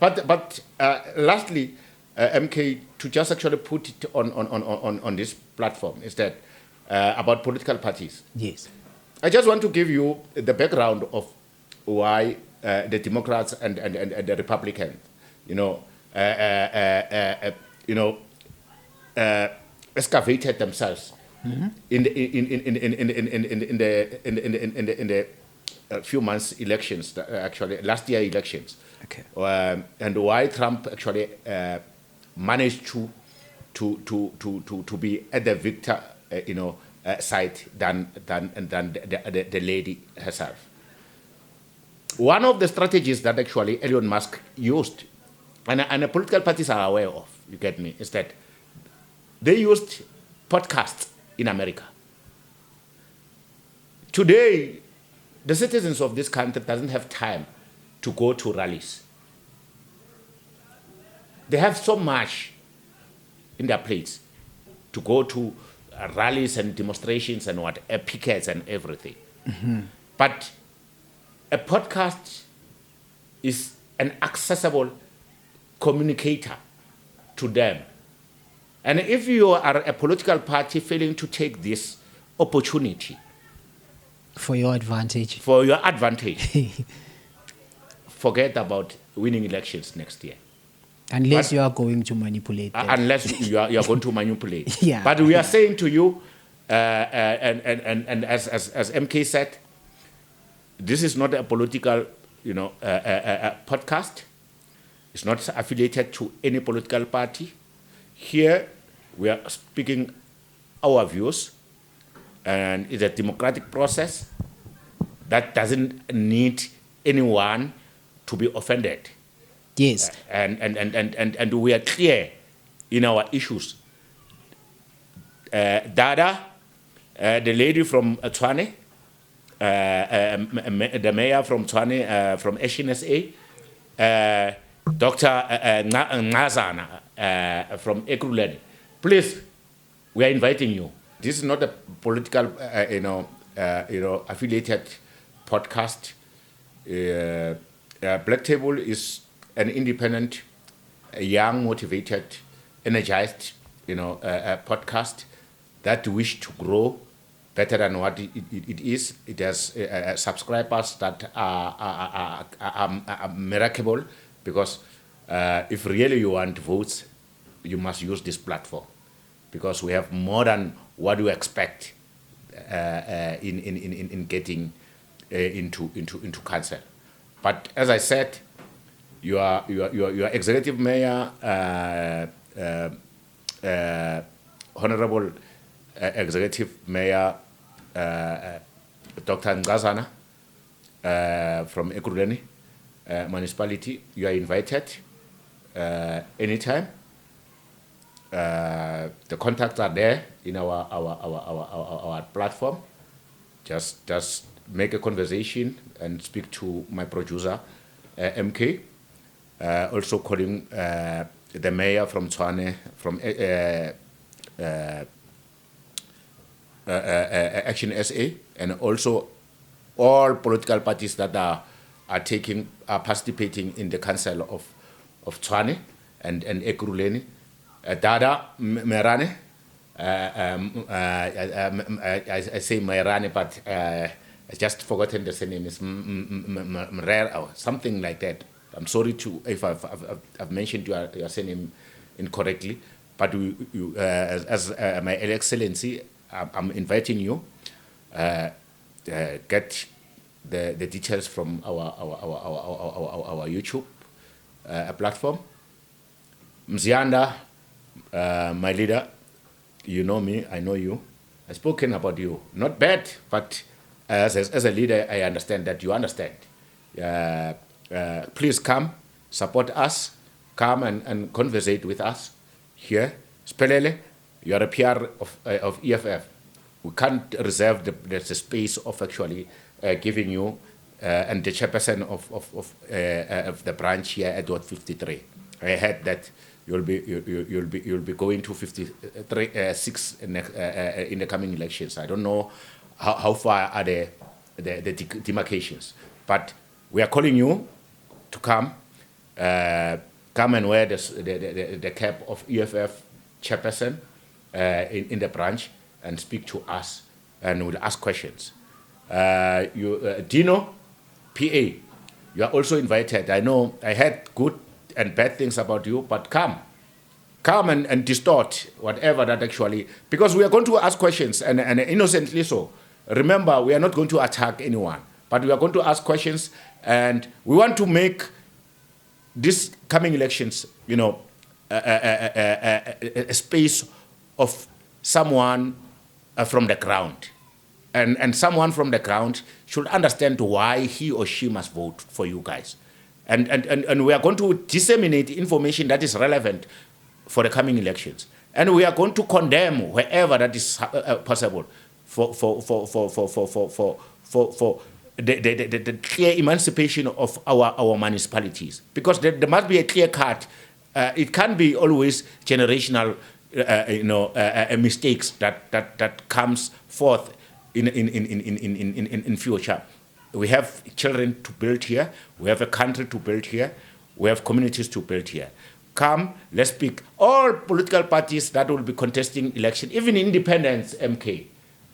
But lastly, MK, to just actually put it on this platform, is that about political parties. yes. I just want to give you the background of why the Democrats and the Republicans, excavated themselves in the few months elections, actually last year elections. Okay. And why Trump actually managed to be at the victor, side than the lady herself. One of the strategies that actually Elon Musk used, and the political parties are aware of, you get me, is that they used podcasts in America. Today, the citizens of this country doesn't have time to go to rallies. They have so much in their plates to go to rallies and demonstrations and pickets and everything. But a podcast is an accessible communicator to them. And if you are a political party failing to take this opportunity For your advantage. Forget about winning elections next year. Unless you are going to manipulate them. Unless you are going to manipulate. Yeah. But we are saying to you, and as MK said, this is not a political, podcast. It's not affiliated to any political party. Here, we are speaking our views, and it's a democratic process that doesn't need anyone to be offended. Yes. And we are clear in our issues. Dada, the lady from Tshwane, the mayor from Tshwane, from SNSA, Dr. Ngazana from Ekurhuleni. Please, we are inviting you. This is not a political, affiliated podcast. Black Table is an independent, young, motivated, energized, podcast that wish to grow better than what it is. It has subscribers that are miracle, because if really you want votes, you must use this platform, because we have more than what you expect in getting into council. But as I said, your executive mayor, honorable executive mayor, Dr. Ngazana from Ekurhuleni municipality, you are invited anytime. The contacts are there in our platform. Just make a conversation and speak to my producer, MK. Also calling the mayor from Tshwane, from Action SA, and also all political parties that are participating in the council of Tshwane and Ekurhuleni. Dada Merane, I say Merane, but I just forgotten the surname. Is Mrer or something like that. I'm sorry if I've mentioned your surname incorrectly, but as my Excellency, I'm inviting you. Get the details from our YouTube platform. Mzianda, my leader, you know me, I know you. I've spoken about you. Not bad, but as a leader, I understand that you understand. Please come, support us, come and conversate with us here. Spelele, you are a PR of EFF. We can't reserve the space of actually giving you and the chairperson of the branch here at Ward 53. I heard that you'll be going to 6 in the coming elections. I don't know how far are the demarcations, but we are calling you to come and wear the cap of EFF chairperson in the branch and speak to us, and we'll ask questions. Dino, PA, you are also invited. I know I heard good and bad things about you, but come and distort whatever that actually, because we are going to ask questions and innocently so. Remember, we are not going to attack anyone, but we are going to ask questions, and we want to make these coming elections, a space of someone from the ground. And someone from the ground should understand why he or she must vote for you guys. And we are going to disseminate information that is relevant for the coming elections. And we are going to condemn wherever that is possible for the clear emancipation of our municipalities. Because there must be a clear cut. It can't be always generational mistakes that comes forth in future. We have children to build here. We have a country to build here. We have communities to build here. Come, let's speak. All political parties that will be contesting election, even independents, MK,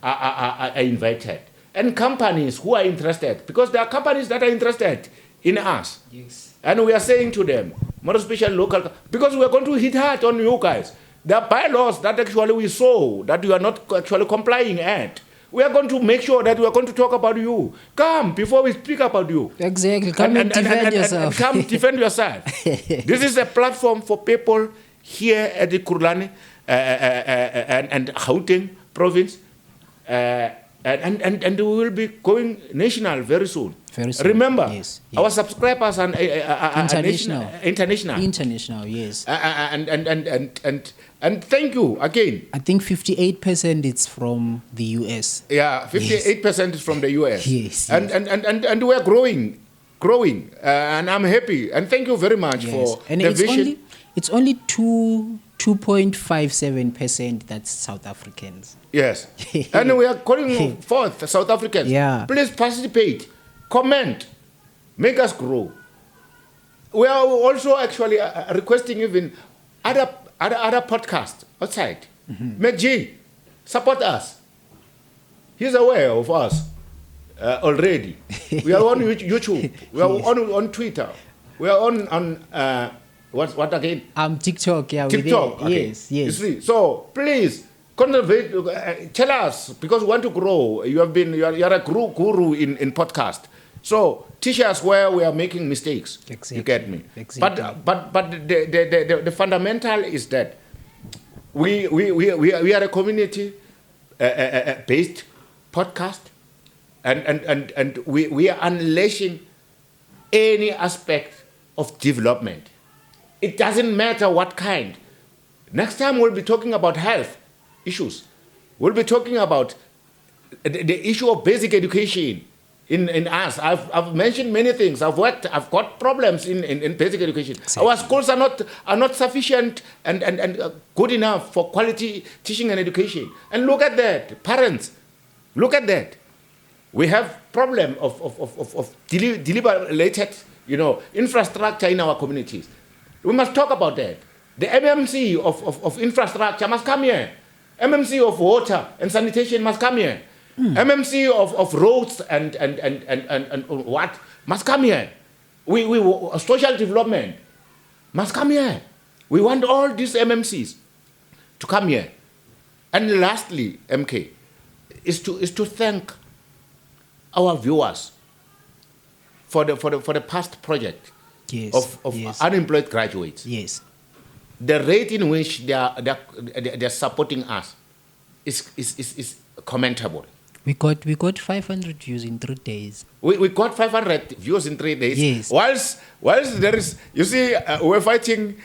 are invited. And companies who are interested, because there are companies that are interested in us. Yes. And we are saying to them, more especially local, because we are going to hit hard on you guys. There are bylaws that actually we saw that you are not actually complying at. We are going to make sure that we are going to talk about you. Come before we speak about you. Exactly. Come and defend yourself. Come defend yourself. This is a platform for people here at the Kurlane and Gauteng province. And we will be going national very soon. Very soon. Remember, yes. Our subscribers are international. International, yes. And thank you again. I think 58% it's from the US. Yeah, 58% is from the US. Yes. And we're growing, and I'm happy. And thank you very much for and the vision. It's only 2.57% that's South Africans. Yes. And we are calling forth South Africans. Yeah. Please participate, comment, make us grow. We are also actually requesting even other podcasts outside. McG, support us. He's aware of us already. We are on YouTube. We are on Twitter. We are on what again? TikTok. Yeah. TikTok. Okay. Yes. You see. So please tell us, because we want to grow. You are a guru in podcast. So teach us where we are making mistakes. Exactly. You get me? Exactly. But the fundamental is that we are a community based podcast, and we are unleashing any aspect of development. It doesn't matter what kind. Next time we'll be talking about health issues. We'll be talking about the issue of basic education in us. I've mentioned many things. I've got problems in basic education. Exactly. Our schools are not sufficient and good enough for quality teaching and education. And look at that, parents. Look at that. We have problem of deliberated, infrastructure in our communities. We must talk about that. The MMC of infrastructure must come here. MMC of water and sanitation must come here. MMC of roads and what must come here. We social development must come here. We want all these MMCs to come here. And lastly, MK, is to thank our viewers for the past project. Yes. Of unemployed graduates. Yes. The rate in which they are supporting us is commendable. We got 500 views in 3 days. We got 500 views in 3 days. Yes. Whilst there is, you see, we're fighting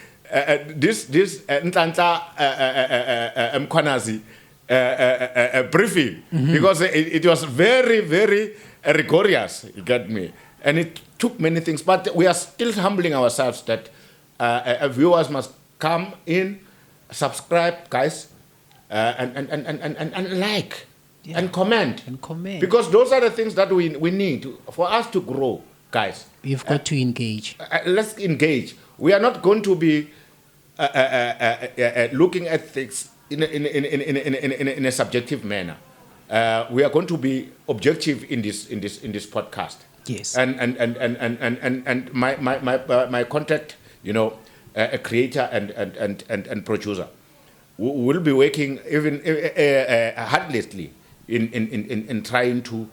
this Ntlantla Mkhwanazi briefing, because it was very, very rigorous. You get me? And it took many things, but we are still humbling ourselves that viewers must come in, subscribe, guys, and like. Yeah. And comment. Because those are the things that we need for us to grow, guys. You've got to engage. Let's engage. We are not going to be looking at things in a subjective manner. We are going to be objective in this podcast. Yes. And my contact, a creator and producer, will be working even heartlessly in trying to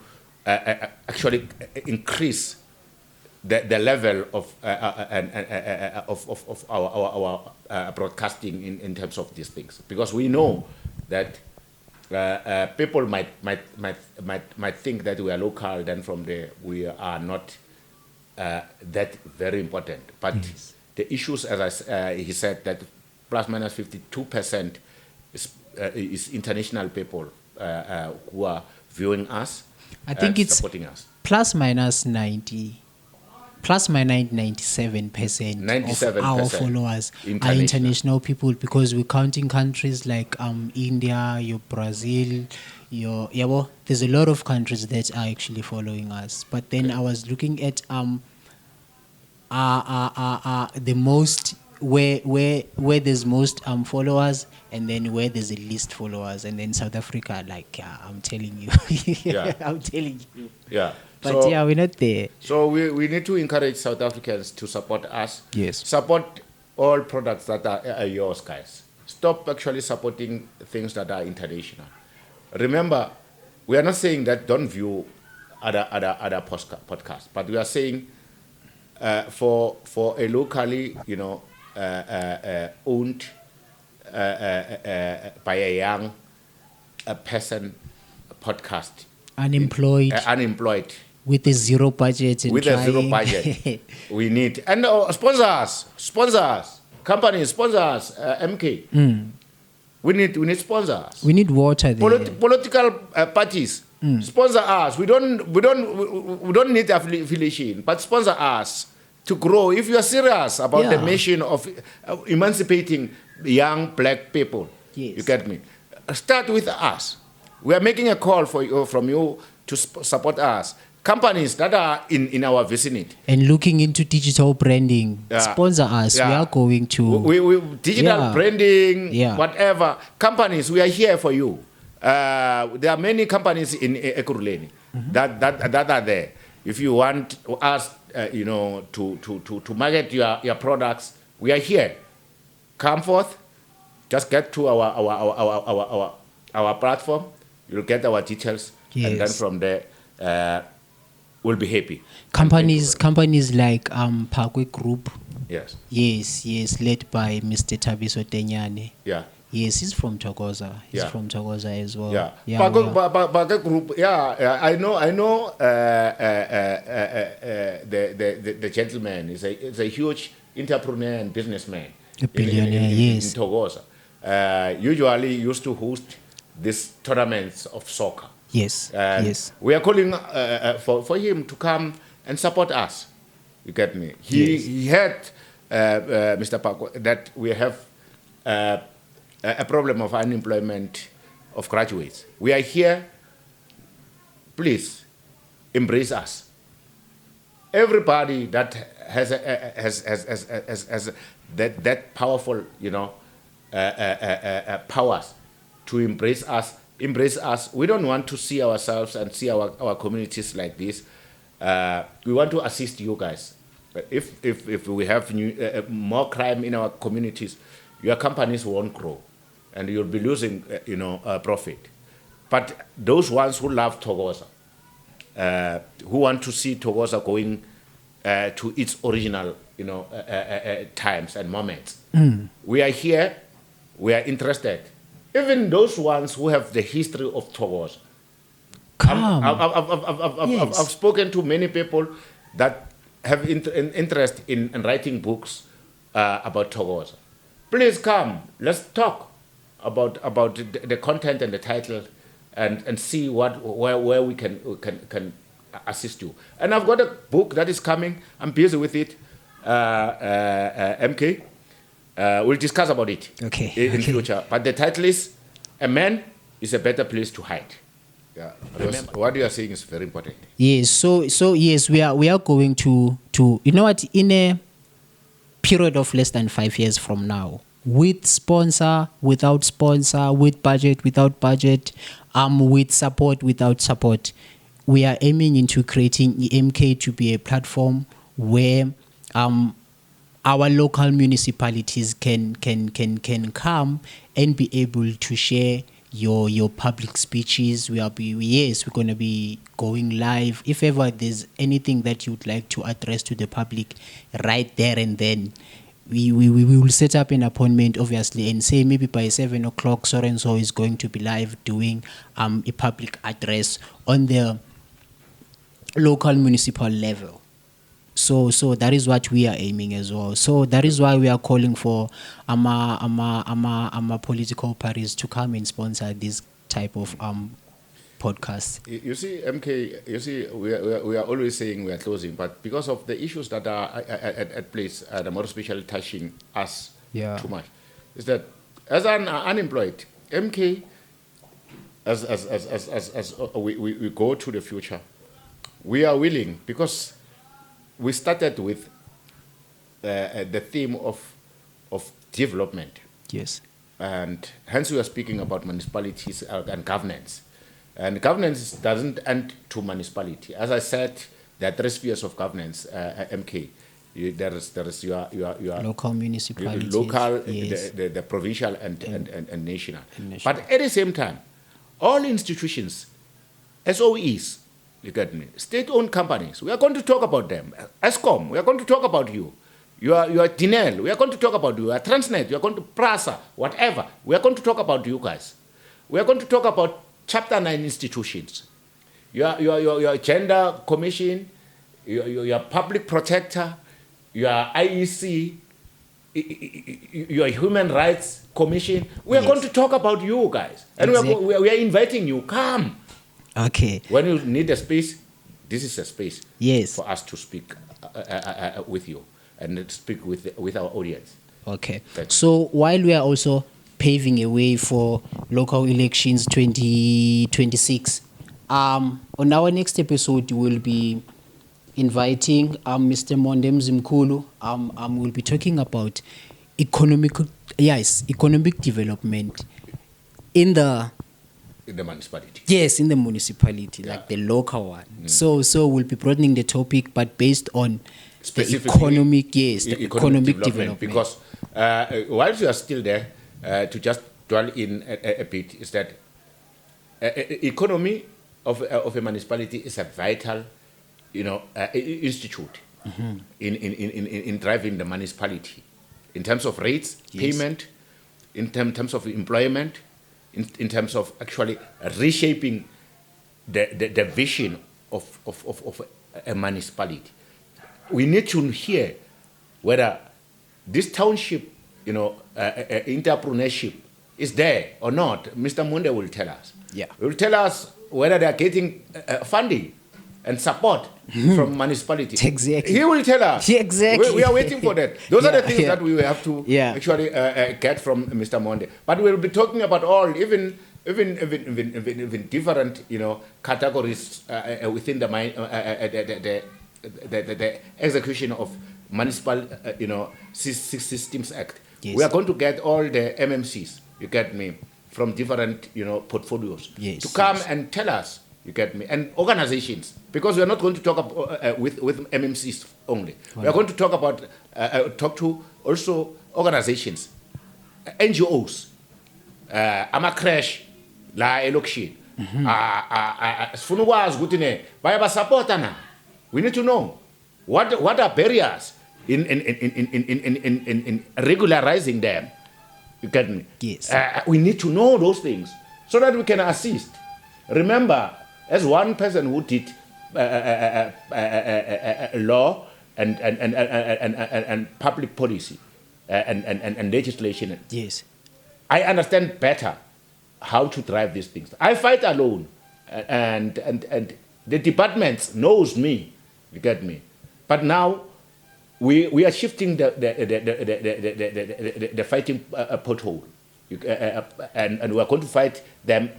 actually increase the level of our broadcasting in terms of these things, because we know that people might think that we are local, then from there we are not that very important. But the issues, as he said, that plus minus 52% is international people who are viewing us. I think it's supporting us. plus minus 97% of our followers are international people, because we're counting countries like India, your Brazil, there's a lot of countries that are actually following us. But then I was looking at the most where there's most followers, and then where there's the least followers, and then South Africa, like I'm telling you, I'm telling you. Yeah. But so, we're not there. So we need to encourage South Africans to support us. Yes. Support all products that are yours, guys. Stop actually supporting things that are international. Remember, we are not saying that don't view other podcasts, but we are saying for a locally, owned by a young person podcast. Unemployed. With a zero budget. With a zero budget. We need. And sponsors, companies, sponsors, MK. We need sponsors. We need water there. Political parties sponsor us. We don't need affiliation, but sponsor us to grow. If you are serious about the mission of emancipating young black people, you get me? Start with us. We are making a call from you to support us. Companies that are in our vicinity. And looking into digital branding, sponsor us. We are going to... We digital branding, whatever. Companies, we are here for you. There are many companies in Ekurhuleni that are there. If you want us, to market your products, we are here. Come forth. Just get to our platform. You'll get our details, and then from there, we'll be happy. Companies like Phokwane Group. Yes, led by Mr. Thabiso Tenyane. Yeah. Yes, he's from Thokoza. He's from Thokoza as well. Phokwane Group. I know. The gentleman is a huge entrepreneur and businessman. A billionaire. In Thokoza. Usually used to host these tournaments of soccer. Yes. We are calling for him to come and support us. You get me? He heard, Mr. Phokwane, that we have a problem of unemployment of graduates. We are here. Please embrace us. Everybody that has that powerful, powers to embrace us. We don't want to see ourselves and see our communities like this. We want to assist you guys. If we have more crime in our communities, your companies won't grow, and you'll be losing, profit. But those ones who love Thokoza, who want to see Thokoza going to its original, times and moments, we are here. We are interested. Even those ones who have the history of Thokoza. I've spoken to many people that have interest in writing books about Thokoza. Please come. Let's talk about the content and the title, and see where we can assist you. And I've got a book that is coming. I'm busy with it. MK. We'll discuss about it in future. But the title is "A Man is a Better Place to Hide." Yeah, what you are saying is very important. Yes. So yes, we are going to in a period of less than 5 years from now, with sponsor, without sponsor, with budget, without budget, with support, without support, we are aiming into creating EMK to be a platform where our local municipalities can come and be able to share your public speeches. We're going to be going live. If ever there's anything that you'd like to address to the public right there and then, we will set up an appointment, obviously, and say maybe by 7 o'clock, so and so is going to be live doing a public address on the local municipal level. So that is what we are aiming as well. So that is why we are calling for political parties to come and sponsor this type of podcasts. You see, MK, we are always saying we are closing, but because of the issues that are at place, the more especially touching us too much, is that as an unemployed, MK, as we go to the future, we are willing, because we started with the theme of development. Yes. And hence we are speaking about municipalities and governance. And governance doesn't end to municipality. As I said, there are three spheres of governance, MK. There is your local municipalities, local, yes. the provincial and national. But at the same time, all institutions, SOEs, you get me, state-owned companies, we are going to talk about them. ESCOM, we are going to talk about you. You are Dinel, we are going to talk about you. You are Transnet, you are going to PRASA, whatever. We are going to talk about you guys. We are going to talk about Chapter 9 institutions. Your Gender Commission, your Public Protector, your IEC, your Human Rights Commission. We are going to talk about you guys. And exactly. we are inviting you, come. Okay. When you need a space, this is a space for us to speak with you and speak with our audience. Okay. So while we are also paving a way for local elections 2026, on our next episode, we'll be inviting Mr. Monde Mzimkhulu. We'll be talking about economic development in the municipality. Yes, in the municipality, like the local one. So we'll be broadening the topic, but based on the economic development. Because whilst you are still there, to just dwell in a bit, is that economy of a municipality is a vital, institute in driving the municipality in terms of rates, payment, in terms of employment, in terms of actually reshaping the vision of a municipality. We need to hear whether this township, entrepreneurship is there or not. Mr. Monde will tell us. Yeah. He will tell us whether they are getting funding and support from municipality. Exactly. He will tell us. Exactly. We are waiting for that. Those are the things that we will have to actually get from Mr. Monde. But we'll be talking about all, even different, categories within the execution of Municipal, Systems Act. Yes. We are going to get all the MMCs, you get me, from different, portfolios to come and tell us, you get me, and organizations, because we are not going to talk about, with MMCs only. Wow. We are going to talk about, talk to also organizations, NGOs, ama-crash, la election. We need to know what are barriers in regularizing them. You get me? Yes. We need to know those things so that we can assist. Remember, as one person who did law and public policy and legislation, yes, I understand better how to drive these things. I fight alone, and the department knows me. You get me? But now we are shifting the fighting pothole, and we are going to fight them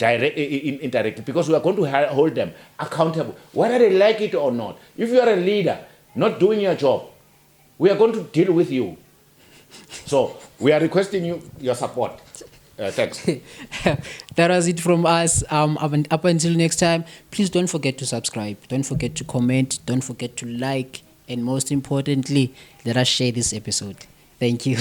indirectly, because we are going to hold them accountable, whether they like it or not. If you are a leader not doing your job, we are going to deal with you. So we are requesting your support. Thanks. That was it from us. Up until next time, please don't forget to subscribe. Don't forget to comment. Don't forget to like. And most importantly, let us share this episode. Thank you.